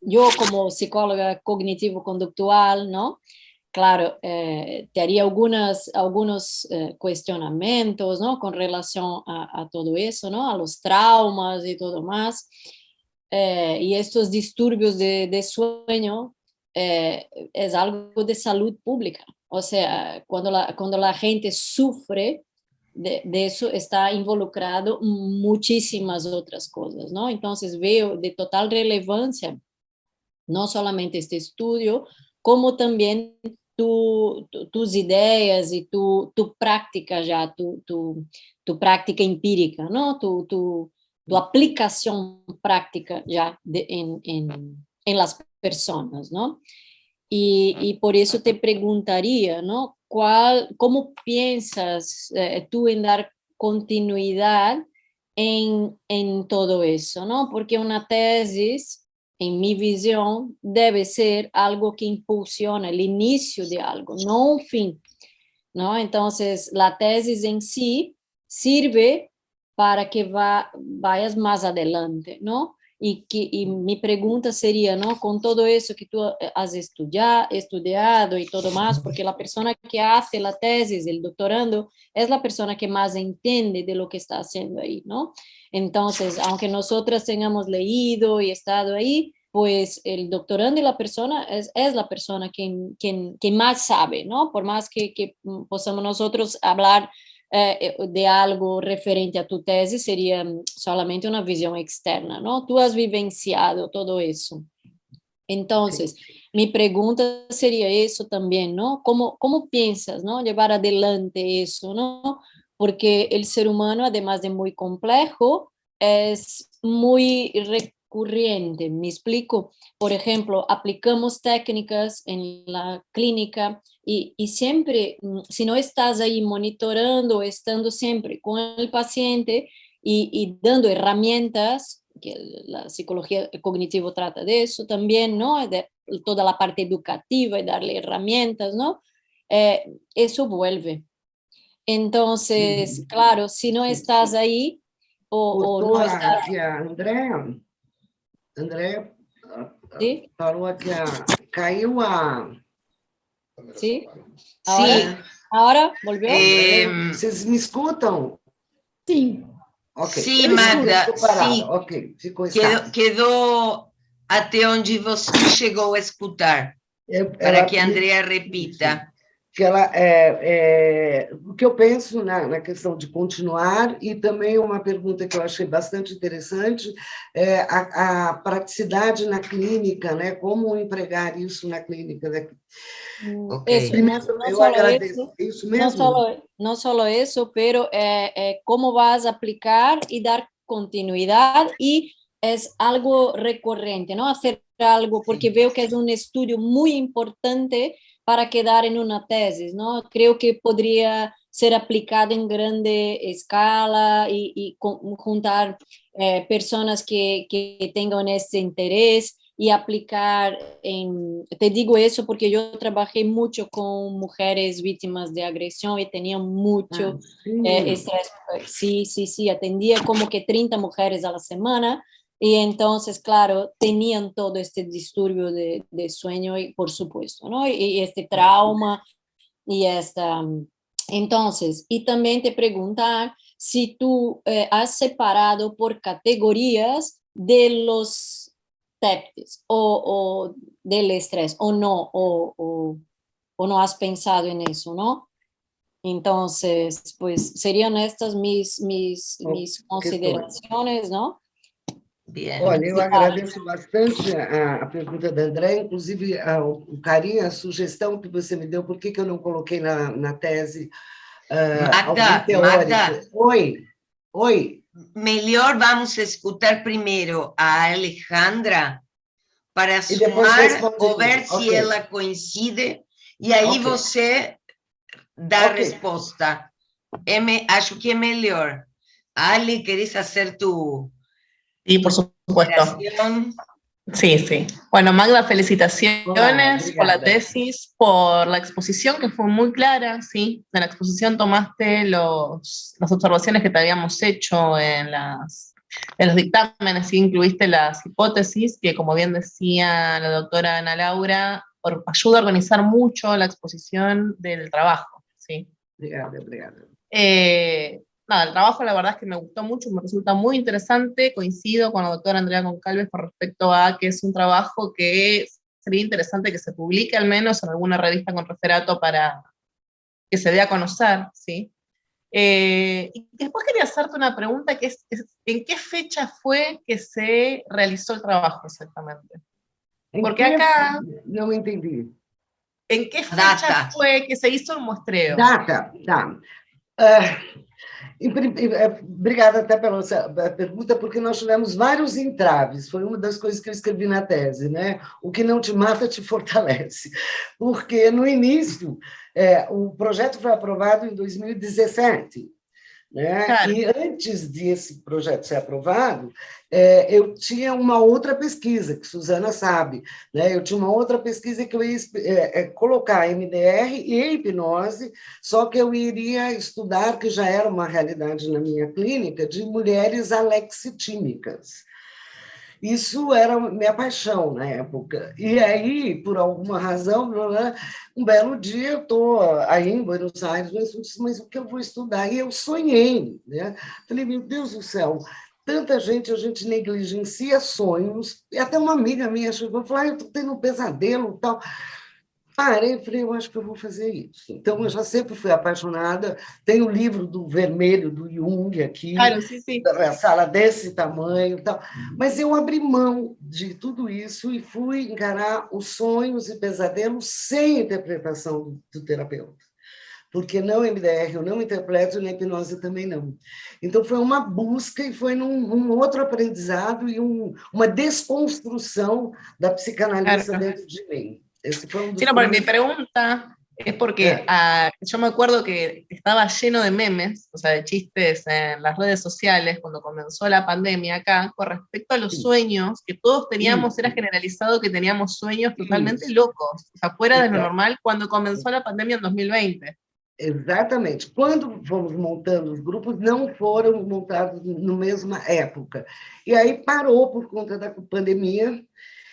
yo como psicóloga cognitivo-conductual, ¿no?, claro, te haría algunos cuestionamientos, ¿no?, con relación a todo eso, ¿no?, a los traumas y todo más. Y estos disturbios de sueño es algo de salud pública. O sea, cuando la gente sufre de eso, está involucrado muchísimas otras cosas, ¿no? Entonces veo de total relevancia no solamente este estudio, como también tus ideas y tu práctica ya, tu práctica empírica, ¿no? Tu aplicación práctica ya en las personas, ¿no? Y por eso te preguntaría, ¿no?, ¿cómo piensas tú en dar continuidad en todo eso, ¿no? Porque una tesis, en mi visión, debe ser algo que impulsiona el inicio de algo, no un fin, ¿no? Entonces, la tesis en sí sirve para que vayas más adelante, ¿no? Y mi pregunta sería, ¿no?, con todo eso que tú has estudiado y todo más, porque la persona que hace la tesis, el doctorando, es la persona que más entiende de lo que está haciendo ahí, ¿no? Entonces, aunque nosotras tengamos leído y estado ahí, pues el doctorando y la persona es la persona que más sabe, ¿no? Por más que podamos nosotros hablar de algo referente a tu tesis, sería solamente una visión externa, ¿no? Tú has vivenciado todo eso. Entonces, mi pregunta sería eso también, ¿no? ¿Cómo piensas, ¿no?, llevar adelante eso, ¿no? Porque el ser humano, además de muy complejo, es muy recurrente, ¿me explico? Por ejemplo, aplicamos técnicas en la clínica y siempre, si no estás ahí monitorando, estando siempre con el paciente y dando herramientas, que la psicología cognitivo trata de eso también, ¿no?, de toda la parte educativa y darle herramientas, ¿no?, eso vuelve. Entonces, claro, si no estás ahí, o Cortou no está, aqui a André. André ¿sí? falou aqui, caiu a... ¿Sí? Sí, Ahora, ahora volvió. André, em, vocês me escutam? Sim, Ok, sí, eu escuto. Magda, ficou parada, sí, ok, ficou estável. quedó até onde você chegou a escutar, para que a Andrea Isso. repita. Que ela o que eu penso na questão de continuar, e também uma pergunta que eu achei bastante interessante é a praticidade na clínica, né? Como empregar isso na clínica, né? Ok. Eso, no, Primeiro, no eu solo agradeço. eso, É isso mesmo? no solo eso, pero cómo vas a aplicar y dar continuidad y es algo recurrente, ¿no? Hacer algo, porque veo que es un estudio muy importante para quedar en una tesis, ¿no? Creo que podría ser aplicado en grande escala y juntar personas que tengan ese interés y aplicar te digo eso porque yo trabajé mucho con mujeres víctimas de agresión y tenía mucho estrés. Sí, atendía como que 30 mujeres a la semana y entonces, claro, tenían todo este disturbio de sueño y por supuesto, ¿no? Y este trauma y esta... Entonces, y también te preguntar si tú has separado por categorías de los TEPs o del estrés o no, o no has pensado en eso, ¿no? Entonces, pues serían estas mis consideraciones, ¿no? Bien. Olha, eu agradeço bastante a pergunta da André, inclusive o carinho, a sugestão que você me deu, por que eu não coloquei na tese algum teórico. Magda, Oi. melhor vamos escutar primeiro a Alejandra para E depois somar responde ou ver tudo. se Ok. ela coincide, e aí Ok. você dá a Ok. resposta. Acho que é melhor. Ali, ¿querés hacer tu Sí, por supuesto. presentación? Sí, sí. Bueno, Magda, felicitaciones Olá, por la obrigada. tesis, por la exposición que fue muy clara, ¿sí? En la exposición tomaste las observaciones que te habíamos hecho en los dictámenes, ¿sí? Incluiste las hipótesis que, como bien decía la doctora Ana Laura, ayuda a organizar mucho la exposición del trabajo, ¿sí? Obrigada. Nada, el trabajo la verdad es que me gustó mucho, me resulta muy interesante, coincido con la doctora Andrea Goncalves con respecto a que es un trabajo que sería interesante que se publique al menos en alguna revista con referato para que se dé a conocer, ¿sí? Y después quería hacerte una pregunta que es ¿en qué fecha fue que se realizó el trabajo exactamente? Porque acá... Não entendi. ¿En qué fecha Data. fue que se hizo el muestreo? Data, tá. Obrigada até pela pergunta, porque nós tivemos vários entraves. Foi uma das coisas que eu escrevi na tese, né? O que não te mata te fortalece. Porque, no início, o projeto foi aprovado em 2017. Né? Claro. E antes desse projeto ser aprovado, eu tinha uma outra pesquisa, que Suzana sabe, né? Eu tinha uma outra pesquisa que eu ia colocar MDR e hipnose, só que eu iria estudar, que já era uma realidade na minha clínica, de mulheres alexitímicas. Isso era minha paixão na época. E aí, por alguma razão, um belo dia eu estou aí em Buenos Aires, mas o que eu vou estudar? E eu sonhei, né? Falei, meu Deus do céu, tanta gente, a gente negligencia sonhos. E até uma amiga minha chegou e falou, eu estou tendo um pesadelo e tal. Parei e falei, eu acho que eu vou fazer isso. Então, eu já sempre fui apaixonada. Tem o livro do Vermelho, do Jung, aqui, Claro, sí, sí. na sala desse tamanho. Tal. Mas eu abri mão de tudo isso e fui encarar os sonhos e pesadelos sem interpretação do terapeuta. Porque não MDR eu não interpreto, e na hipnose também não. Então, foi uma busca e foi num outro aprendizado e uma desconstrução da psicanalista dentro de mim. Ese fue un Sí, no, pero mi pregunta es porque yo me acuerdo que estaba lleno de memes, o sea, de chistes en las redes sociales cuando comenzó la pandemia acá, con respecto a los sueños que todos teníamos, era generalizado que teníamos sueños totalmente locos, o sea, fuera de lo normal cuando comenzó la pandemia en 2020. Exatamente. Quando fomos montando os grupos, não foram montados na mesma época. E aí parou por conta da pandemia,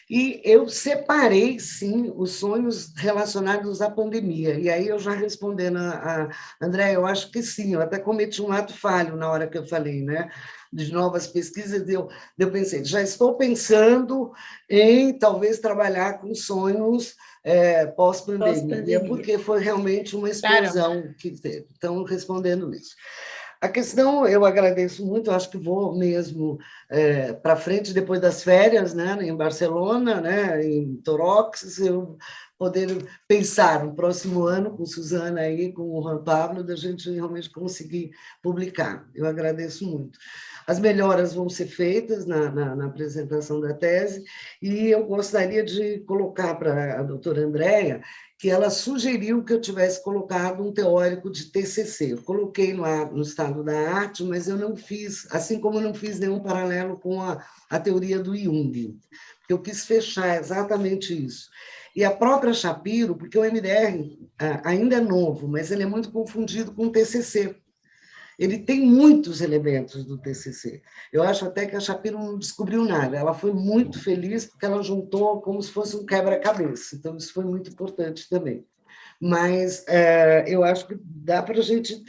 e eu separei, sim, os sonhos relacionados à pandemia. E aí eu já respondendo a André, eu acho que sim, eu até cometi um ato falho na hora que eu falei, né? De novas pesquisas, eu pensei, já estou pensando em talvez trabalhar com sonhos pós-pandemia. E é porque foi realmente uma explosão que teve. Então, respondendo isso. A questão, eu agradeço muito, eu acho que vou mesmo para frente depois das férias, né, em Barcelona, né, em Torox, eu poder pensar no próximo ano com Suzana aí, com o Juan Pablo, da gente realmente conseguir publicar. Eu agradeço muito. As melhoras vão ser feitas na apresentação da tese, e eu gostaria de colocar para a doutora Andréia que ela sugeriu que eu tivesse colocado um teórico de TCC. Eu coloquei lá no estado da arte, mas eu não fiz, assim como eu não fiz nenhum paralelo com a teoria do Jung, porque eu quis fechar exatamente isso. E a própria Shapiro, porque o MDR ainda é novo, mas ele é muito confundido com o TCC. Ele tem muitos elementos do TCC. Eu acho até que a Shapiro não descobriu nada. Ela foi muito feliz porque ela juntou como se fosse um quebra-cabeça. Então, isso foi muito importante também. Mas eu acho que dá para a gente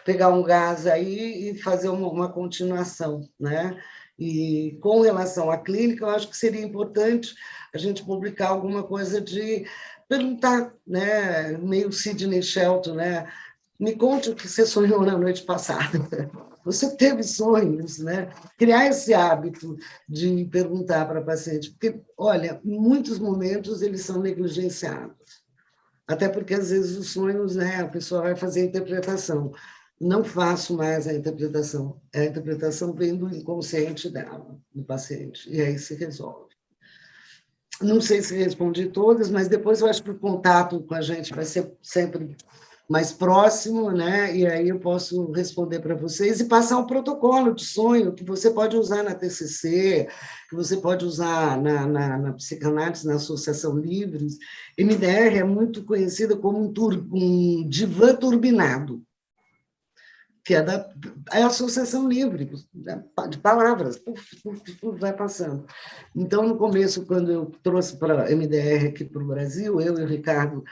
pegar um gás aí e fazer uma continuação, né? E com relação à clínica, eu acho que seria importante a gente publicar alguma coisa de perguntar, né? Meio Sidney Shelton, né? Me conte o que você sonhou na noite passada. Você teve sonhos, né? Criar esse hábito de perguntar para a paciente, porque, olha, em muitos momentos eles são negligenciados. Até porque, às vezes, os sonhos, né, a pessoa vai fazer a interpretação. Não faço mais a interpretação. A interpretação vem do inconsciente dela, do paciente, e aí se resolve. Não sei se respondi todas, mas depois eu acho que o contato com a gente vai ser sempre mais próximo, né? E aí eu posso responder para vocês e passar um protocolo de sonho que você pode usar na TCC, que você pode usar na psicanálise, na Associação Livres. MDR é muito conhecida como um divã turbinado, que é a Associação Livre, de palavras, vai passando. Então, no começo, quando eu trouxe para a MDR aqui para o Brasil, eu e o Ricardo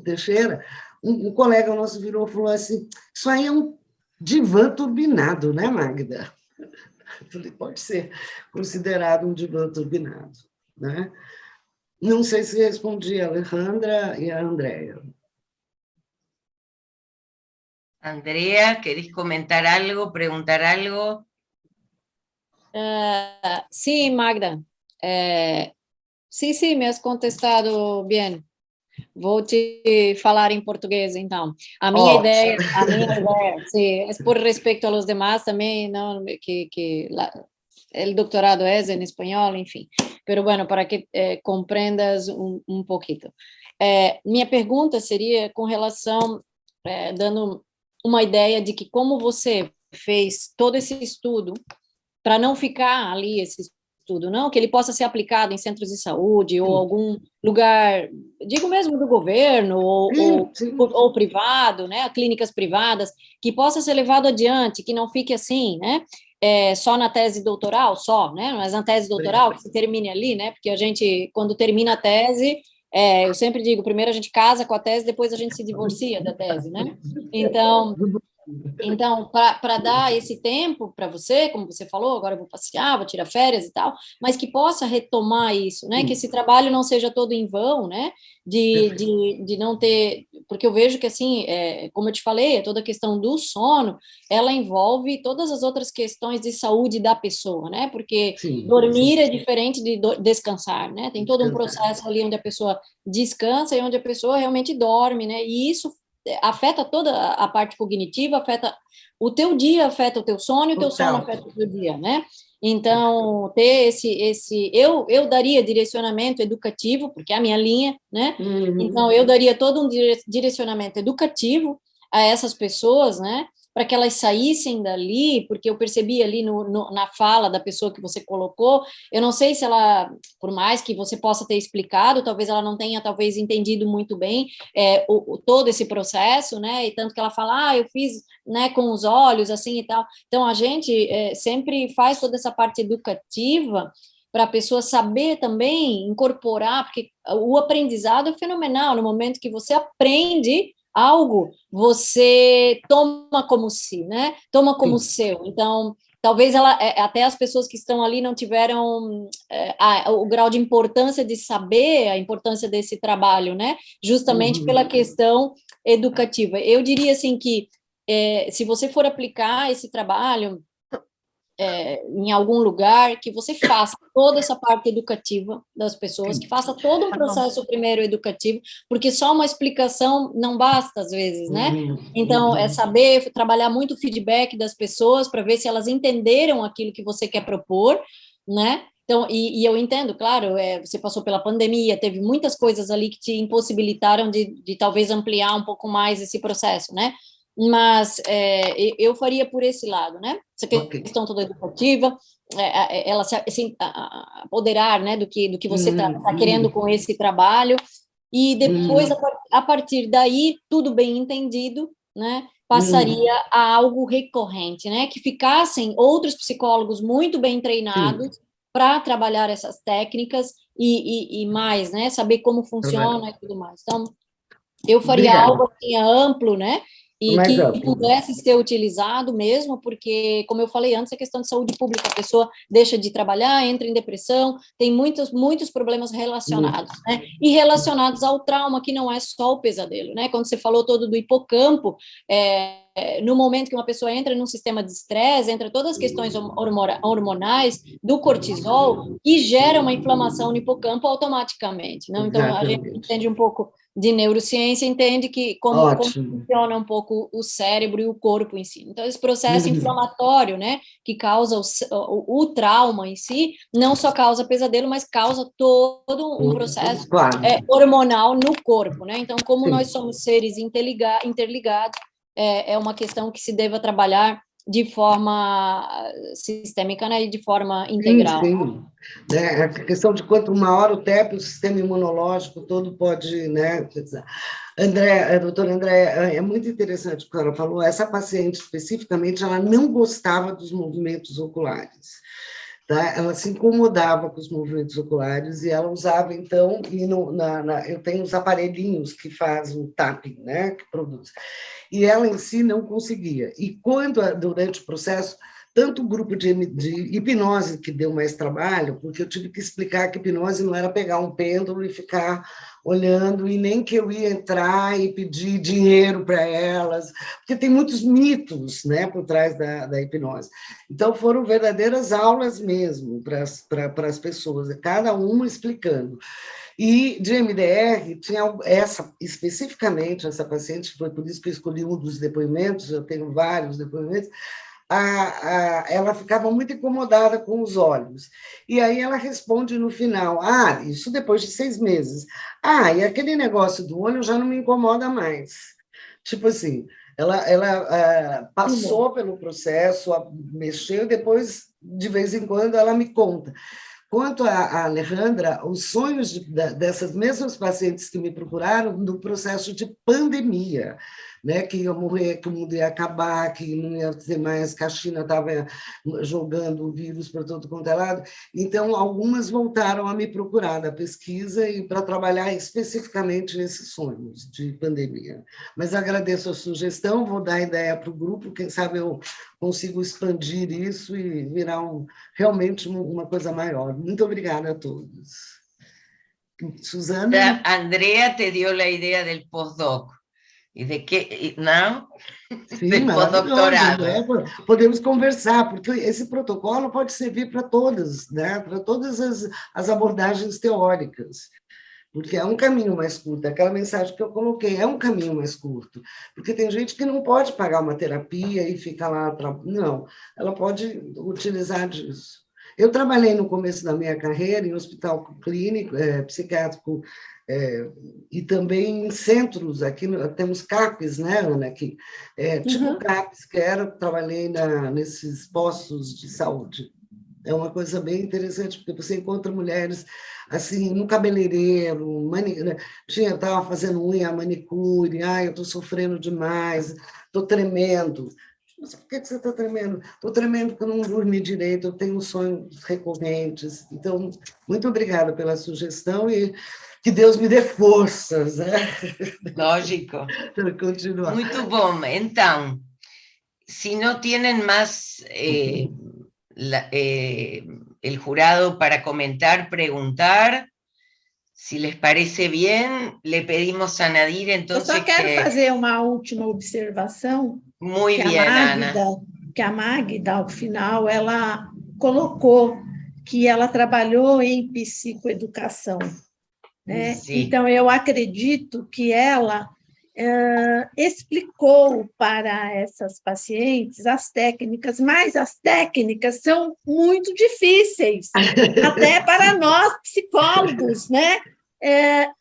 Teixeira, um colega nosso virou e falou assim, isso aí é um divã turbinado, né, Magda? Eu falei, pode ser considerado um divã turbinado, né? Não sei se respondi a Alejandra e a Andrea. Andrea, ¿querés comentar algo, preguntar algo? Sí, Magda. Sí, me has contestado bien. Vou te falar em português, então. A minha ideia, sim, é por respeito aos demais também, não, que o doutorado é em espanhol, enfim. Pero bueno, para que compreendas um pouquinho. Minha pergunta seria com relação, dando uma ideia de que como você fez todo esse estudo para não ficar ali esse estudo, não, que ele possa ser aplicado em centros de saúde ou algum lugar, digo mesmo do governo ou privado, né, clínicas privadas, que possa ser levado adiante, que não fique assim, né, só na tese doutoral, né, mas na tese doutoral, que se termine ali, né, porque a gente, quando termina a tese, eu sempre digo, primeiro a gente casa com a tese, depois a gente se divorcia da tese, né, então, para dar esse tempo para você, como você falou, agora eu vou passear, vou tirar férias e tal, mas que possa retomar isso, né? Que esse trabalho não seja todo em vão, né? De não ter... Porque eu vejo que, assim, como eu te falei, toda a questão do sono, ela envolve todas as outras questões de saúde da pessoa, né? Porque dormir é diferente de descansar, né? Tem todo um processo ali onde a pessoa descansa e onde a pessoa realmente dorme, né? E isso afeta toda a parte cognitiva, afeta o teu dia, afeta o teu sono, e o teu sono afeta o teu dia, né? Então, ter eu daria direcionamento educativo, porque é a minha linha, né? Então, eu daria todo um direcionamento educativo a essas pessoas, né? para que elas saíssem dali, porque eu percebi ali na fala da pessoa que você colocou, eu não sei se ela, por mais que você possa ter explicado, talvez ela não tenha, talvez, entendido muito bem todo esse processo, né, e tanto que ela fala, eu fiz, né, com os olhos, assim, e tal. Então, a gente sempre faz toda essa parte educativa, para a pessoa saber também incorporar, porque o aprendizado é fenomenal, no momento que você aprende algo, você toma como si, né? Toma como seu. Então, talvez até as pessoas que estão ali não tiveram o grau de importância de saber a importância desse trabalho, né? Justamente pela questão educativa. Eu diria assim que se você for aplicar esse trabalho em algum lugar, que você faça toda essa parte educativa das pessoas, que faça todo um processo primeiro educativo, porque só uma explicação não basta às vezes, né? Então, é saber trabalhar muito o feedback das pessoas para ver se elas entenderam aquilo que você quer propor, né? Então, e eu entendo, claro, você passou pela pandemia, teve muitas coisas ali que te impossibilitaram de talvez ampliar um pouco mais esse processo, né? Mas eu faria por esse lado, né? Essa questão toda educativa, ela se apoderar, né, do que você está querendo com esse trabalho, e depois, a partir daí, tudo bem entendido, né, passaria a algo recorrente, né, que ficassem outros psicólogos muito bem treinados para trabalhar essas técnicas e mais, né, saber como funciona e tudo mais. Então, eu faria algo assim amplo, né, e que pudesse ser utilizado mesmo, porque, como eu falei antes, a questão de saúde pública, a pessoa deixa de trabalhar, entra em depressão, tem muitos problemas relacionados, né? E relacionados ao trauma, que não é só o pesadelo, né? Quando você falou todo do hipocampo, no momento que uma pessoa entra num sistema de estresse, entra todas as questões hormonais do cortisol, que gera uma inflamação no hipocampo automaticamente, né? Então, a gente entende um pouco de neurociência, entende que como funciona um pouco o cérebro e o corpo em si. Então, esse processo inflamatório, né, que causa o trauma em si, não só causa pesadelo, mas causa todo um processo hormonal no corpo, né? Então, como nós somos seres interligados, é uma questão que se deva trabalhar de forma sistêmica, né, e de forma integral. Sim. A questão de quanto maior o TEP, o sistema imunológico todo pode, né? Doutora André, é muito interessante o que ela falou. Essa paciente, especificamente, ela não gostava dos movimentos oculares. Tá? Ela se incomodava com os movimentos oculares e ela usava, então, eu tenho os aparelhinhos que fazem o tapping, né, que produz. E ela em si não conseguia. E durante o processo, tanto o grupo de hipnose, que deu mais trabalho, porque eu tive que explicar que hipnose não era pegar um pêndulo e ficar olhando, e nem que eu ia entrar e pedir dinheiro para elas, porque tem muitos mitos, né, por trás da hipnose. Então, foram verdadeiras aulas mesmo para as pessoas, cada uma explicando. E de MDR, tinha especificamente essa paciente, foi por isso que eu escolhi um dos depoimentos, eu tenho vários depoimentos, ela ficava muito incomodada com os olhos. E aí ela responde no final, isso depois de 6 meses. E aquele negócio do olho já não me incomoda mais. Tipo assim, ela passou pelo processo, mexeu, e depois, de vez em quando, ela me conta. Quanto a Alejandra, os sonhos dessas mesmas pacientes que me procuraram no processo de pandemia, né, que ia morrer, que o mundo ia acabar, que não ia ter mais, que a China estava jogando o vírus para todo quanto é lado. Então, algumas voltaram a me procurar da pesquisa e para trabalhar especificamente nesses sonhos de pandemia. Mas agradeço a sugestão, vou dar ideia para o grupo, quem sabe eu consigo expandir isso e virar realmente uma coisa maior. Muito obrigada a todos. Susana? Andrea te dio la idea del postdoc. E de que, não? Sim, maravilhoso, né? Podemos conversar, porque esse protocolo pode servir para todas, né? Para todas as abordagens teóricas, porque é um caminho mais curto. Aquela mensagem que eu coloquei é um caminho mais curto, porque tem gente que não pode pagar uma terapia e ficar lá. Não, ela pode utilizar disso. Eu trabalhei no começo da minha carreira em hospital clínico, psiquiátrico, e também em centros, aqui temos CAPs, né, Ana, aqui, tipo CAPs, trabalhei nesses postos de saúde. É uma coisa bem interessante, porque você encontra mulheres assim, no cabeleireiro, estava fazendo unha, manicure, eu estou sofrendo demais, estou tremendo. Mas por que você está tremendo? Estou tremendo porque eu não dormi direito, eu tenho sonhos recorrentes. Então, muito obrigada pela sugestão e que Deus me dê forças, né? Lógico. Para continuar. Muito bom. Então, si no tienen más el jurado para comentar, preguntar, si les parece bien, le pedimos a Nadir entonces. Eu só quero fazer uma última observação. Muy bien, Ana. Que a Magda, ao final, ela colocou que ela trabalhou em psicoeducação, né? Então, eu acredito que ela explicou para essas pacientes as técnicas, mas as técnicas são muito difíceis, até para nós psicólogos, né?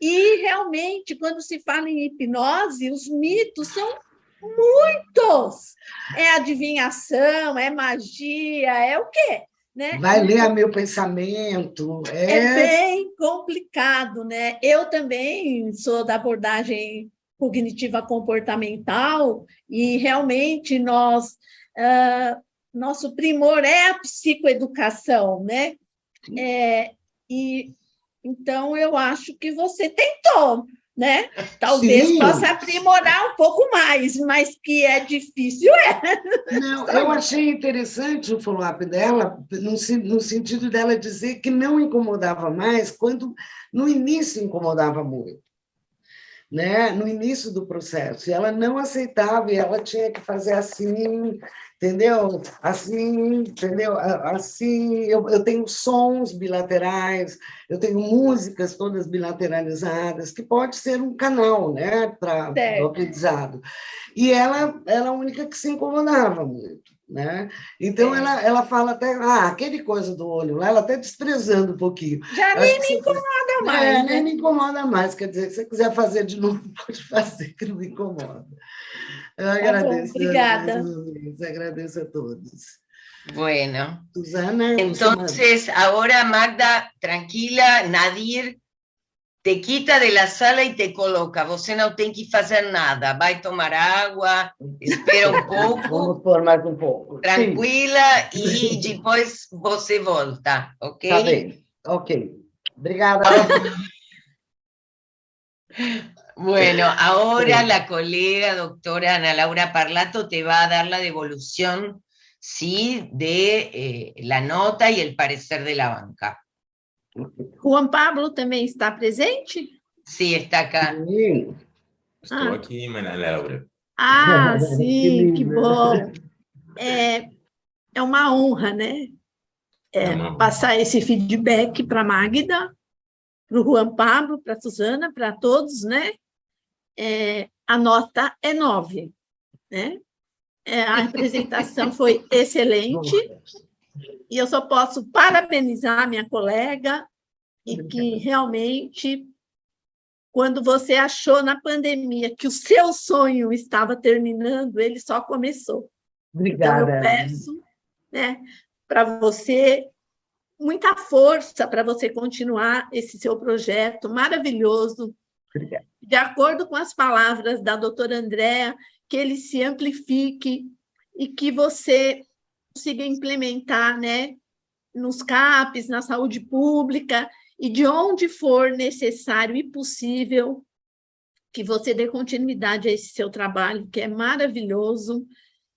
E, realmente, quando se fala em hipnose, os mitos são muitos. É adivinhação, é magia, é o quê? Né? Vai ler meu pensamento. É bem complicado, né? Eu também sou da abordagem cognitiva comportamental e, realmente, nosso primor é a psicoeducação, né? Então, eu acho que você tentou, né? Talvez Sim. Possa aprimorar um pouco mais, mas que é difícil, Não, eu achei interessante o follow-up dela, no sentido dela dizer que não incomodava mais, quando no início incomodava muito, né? No início do processo. E ela não aceitava, e ela tinha que fazer assim, entendeu? Assim, entendeu? Assim, eu tenho sons bilaterais, eu tenho músicas todas bilateralizadas, que pode ser um canal, né, para o aprendizado. E ela era a única que se incomodava muito, né? Então, ela fala até, aquele coisa do olho lá, ela até desprezando um pouquinho. Já nem me incomoda mais, né? Nem me incomoda mais, quer dizer, se você quiser fazer de novo, pode fazer, que não me incomoda. Eu agradeço. Obrigada. Agradeço a todos. Bueno, Susana, entonces ahora Magda, tranquila, Nadir te quita de la sala y te coloca. Você não tem que fazer nada. Vai tomar água, espera um pouco. Vamos por mais um pouco. Tranquila, e depois você volta, ok? Tá bem, ok. Obrigada. Bueno, ahora la colega doctora Ana Laura Parlato te va a dar la devolución, ¿sí?, de la nota y el parecer de la banca. Juan Pablo também está presente? Sí, está acá. Sim. Estou aqui, Ana Laura. Sim, que bom. É uma honra, né? Passar esse feedback para a Magda, para o Juan Pablo, para a Susana, para todos, né? A nota é 9, né? A apresentação foi excelente e eu só posso parabenizar a minha colega e que realmente, quando você achou na pandemia que o seu sonho estava terminando, ele só começou. Obrigada. Então, eu peço, né, para você muita força para você continuar esse seu projeto maravilhoso. Obrigada. De acordo com as palavras da doutora Andréa, que ele se amplifique e que você consiga implementar, né, nos CAPs, na saúde pública, e de onde for necessário e possível, que você dê continuidade a esse seu trabalho, que é maravilhoso.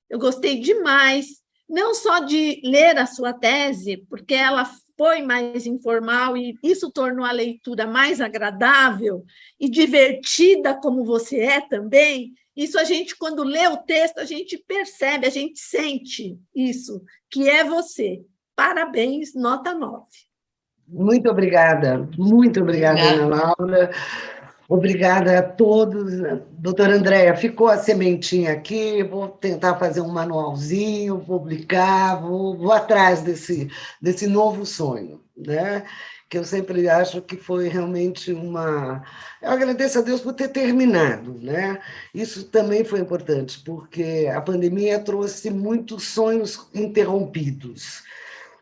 Eu gostei demais, não só de ler a sua tese, porque ela foi mais informal e isso tornou a leitura mais agradável e divertida, como você é também. Isso a gente, quando lê o texto, a gente percebe, a gente sente isso, que é você. Parabéns, nota 9. Muito obrigada, Ana Laura. Obrigada a todos. Doutora Andréia, ficou a sementinha aqui, vou tentar fazer um manualzinho, publicar, vou atrás desse novo sonho, né? Que eu sempre acho que foi realmente uma... Eu agradeço a Deus por ter terminado, né? Isso também foi importante, porque a pandemia trouxe muitos sonhos interrompidos,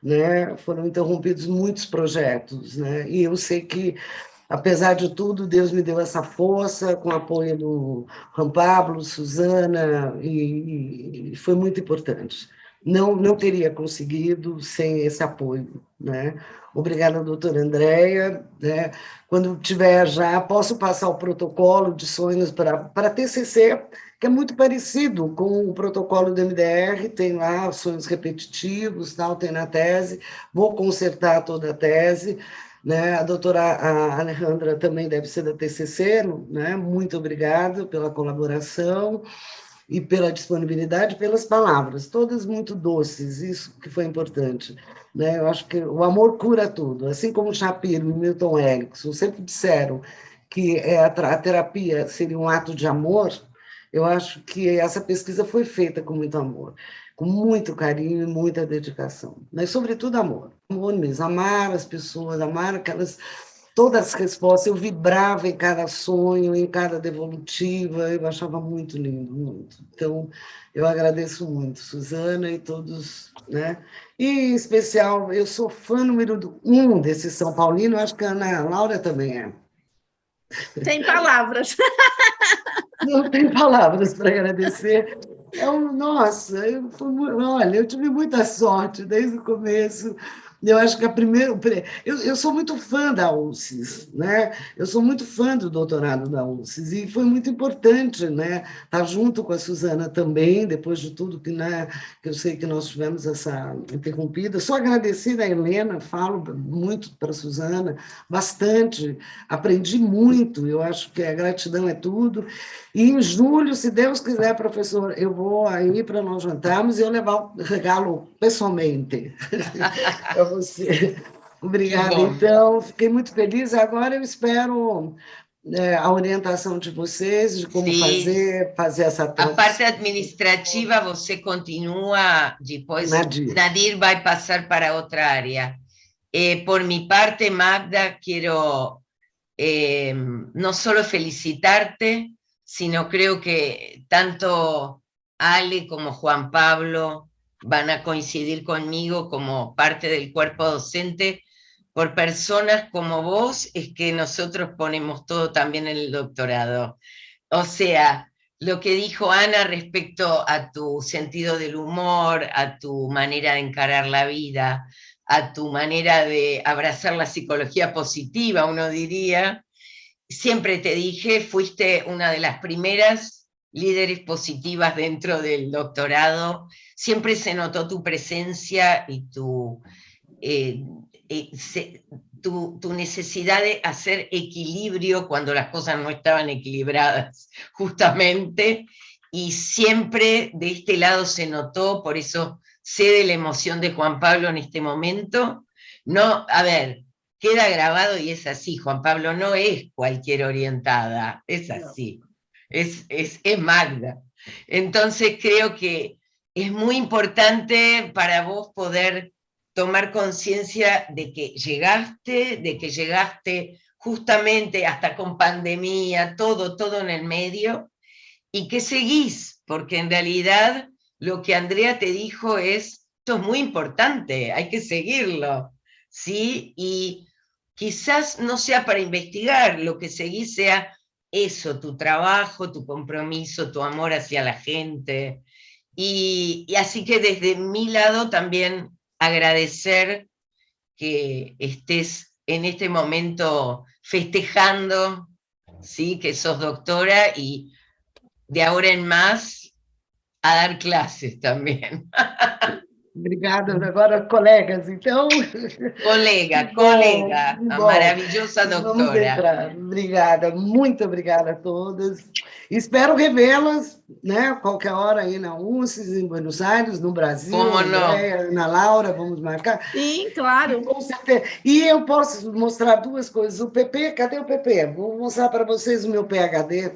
né? Foram interrompidos muitos projetos, né? E eu sei que, apesar de tudo, Deus me deu essa força, com o apoio do Juan Pablo, Suzana, e foi muito importante. Não teria conseguido sem esse apoio, né? Obrigada, doutora Andréia, né? Quando tiver já, posso passar o protocolo de sonhos para TCC, que é muito parecido com o protocolo do MDR, tem lá sonhos repetitivos, tal, tem na tese, vou consertar toda a tese, né? A doutora Alejandra também deve ser da TCC, né? Muito obrigada pela colaboração e pela disponibilidade, pelas palavras, todas muito doces, isso que foi importante, né? Eu acho que o amor cura tudo, assim como Shapiro e Milton Erickson sempre disseram que a terapia seria um ato de amor. Eu acho que essa pesquisa foi feita com muito amor, com muito carinho e muita dedicação, mas, sobretudo, amor. Amor mesmo, amar as pessoas, amar aquelas... Todas as respostas, eu vibrava em cada sonho, em cada devolutiva, eu achava muito lindo, muito. Então, eu agradeço muito, Suzana e todos, né? E, em especial, eu sou fã número 1 desse São Paulino, acho que a Ana Laura também é. Sem palavras. Não tem palavras para agradecer. Nossa, olha, eu tive muita sorte desde o começo. Eu acho que a primeira. Eu sou muito fã da UCES, né? Eu sou muito fã do doutorado da UCES, e foi muito importante, né? Estar junto com a Suzana também, depois de tudo que, né, que eu sei que nós tivemos essa interrompida. Sou agradecida a Helena, falo muito para a Suzana, bastante, aprendi muito, eu acho que a gratidão é tudo. E em julho, se Deus quiser, professor, eu vou aí para nós jantarmos e eu levar o regalo pessoalmente para você. Obrigada, então, fiquei muito feliz. Agora eu espero a orientação de vocês, de como fazer essa tradução. A parte tradução. administrativa você continua, depois Nadir vai passar para outra área. Por mi parte, Magda, quiero no solo felicitarte, sino creo que tanto Ale como Juan Pablo van a coincidir conmigo como parte del cuerpo docente. Por personas como vos es que nosotros ponemos todo también en el doctorado. O sea, lo que dijo Ana respecto a tu sentido del humor, a tu manera de encarar la vida, a tu manera de abrazar la psicología positiva, uno diría, siempre te dije, fuiste una de las primeras líderes positivas dentro del doctorado, siempre se notó tu presencia y tu necesidad de hacer equilibrio cuando las cosas no estaban equilibradas, justamente, y siempre de este lado se notó, por eso sé de la emoción de Juan Pablo en este momento. No, a ver, queda grabado y es así, Juan Pablo no es cualquier orientada, es así, es Magda. Entonces creo que es muy importante para vos poder tomar conciencia de que llegaste justamente hasta con pandemia, todo en el medio, y que seguís, porque en realidad lo que Andrea te dijo es, esto es muy importante, hay que seguirlo, ¿sí? Y quizás no sea para investigar, lo que seguís sea eso, tu trabajo, tu compromiso, tu amor hacia la gente, y así que desde mi lado también agradecer que estés en este momento festejando, ¿sí? Que sos doctora y de ahora en más a dar clases también. Obrigada. Agora, colegas, então. Colega, Bom, a bom, maravilhosa vamos doutora. entrar. Obrigada, muito obrigada a todas. Espero revê-las, né, qualquer hora aí na UCES, em Buenos Aires, no Brasil. Como não? Andréia, Ana Laura, vamos marcar. Sim, claro. Com certeza. E eu posso mostrar duas coisas. O PP, cadê o PP? Vou mostrar para vocês o meu PhD.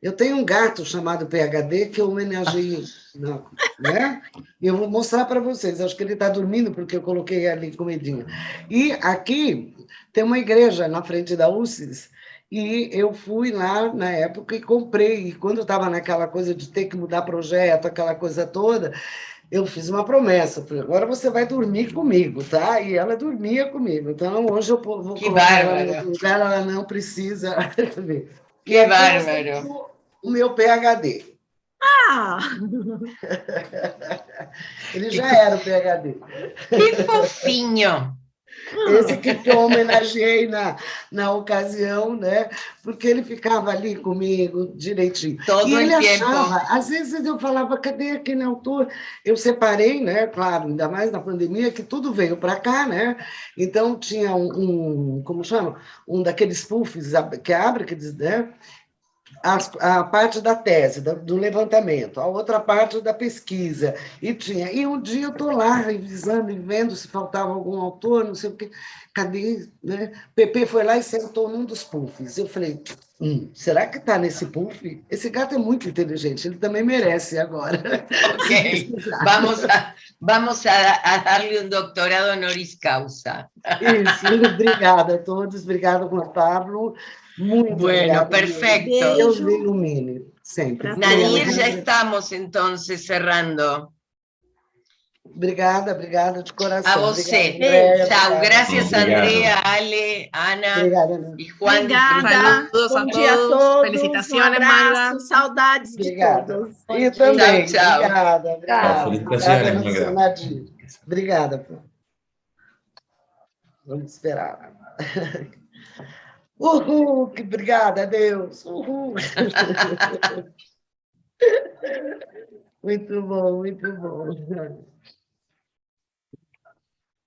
Eu tenho um gato chamado PhD que eu homenageei, né? Eu vou mostrar para vocês. Acho que ele está dormindo porque eu coloquei ali comidinha. E aqui tem uma igreja na frente da UCES e eu fui lá na época e comprei. E quando eu estava naquela coisa de ter que mudar projeto, aquela coisa toda, eu fiz uma promessa. Falei, agora você vai dormir comigo, tá? E ela dormia comigo. Então, hoje eu vou Que colocar ela bárbaro. no lugar, ela não precisa. Que bárbaro. O meu PhD. Ah, Ele já era o PhD. Que fofinho. Esse que eu homenageei na ocasião, né? Porque ele ficava ali comigo direitinho. Todo e ele el tiempo. achava, às vezes eu falava, cadê aquele autor? Eu separei, né? Claro, ainda mais na pandemia, que tudo veio para cá, né? Então tinha como chama? Um daqueles puffs que abre, que diz, né? A parte da tese, do levantamento, a outra parte da pesquisa. E um dia eu estou lá revisando e vendo se faltava algum autor, não sei o quê. Cadê? Né? Pepe foi lá e sentou num dos puffs. Eu falei, será que está nesse puff? Esse gato é muito inteligente, ele também merece agora. Ok, vamos a darle um doutorado honoris causa. Isso, obrigada a todos, obrigada, Juan Pablo. Muito bueno, obrigada. perfecto. Deus me ilumine, sempre. Nadir, ya estamos entonces cerrando. Obrigada de coração. A você. Obrigada, Chao, gracias Obrigado. Andrea, Ale, Ana Obrigada. y Juan. obrigada. Saludos Bom a dia a todos. todos. Felicitaciones, um abraço, Magda. saudades Obrigada. de todos. E também, Tchau, tchau. obrigada. Felicitaciones, Obrigada, Magda. Nadir. Obrigada. Vamos esperar. Uhul, que obrigada, Deus. Uhul. Muito bom, muito bom.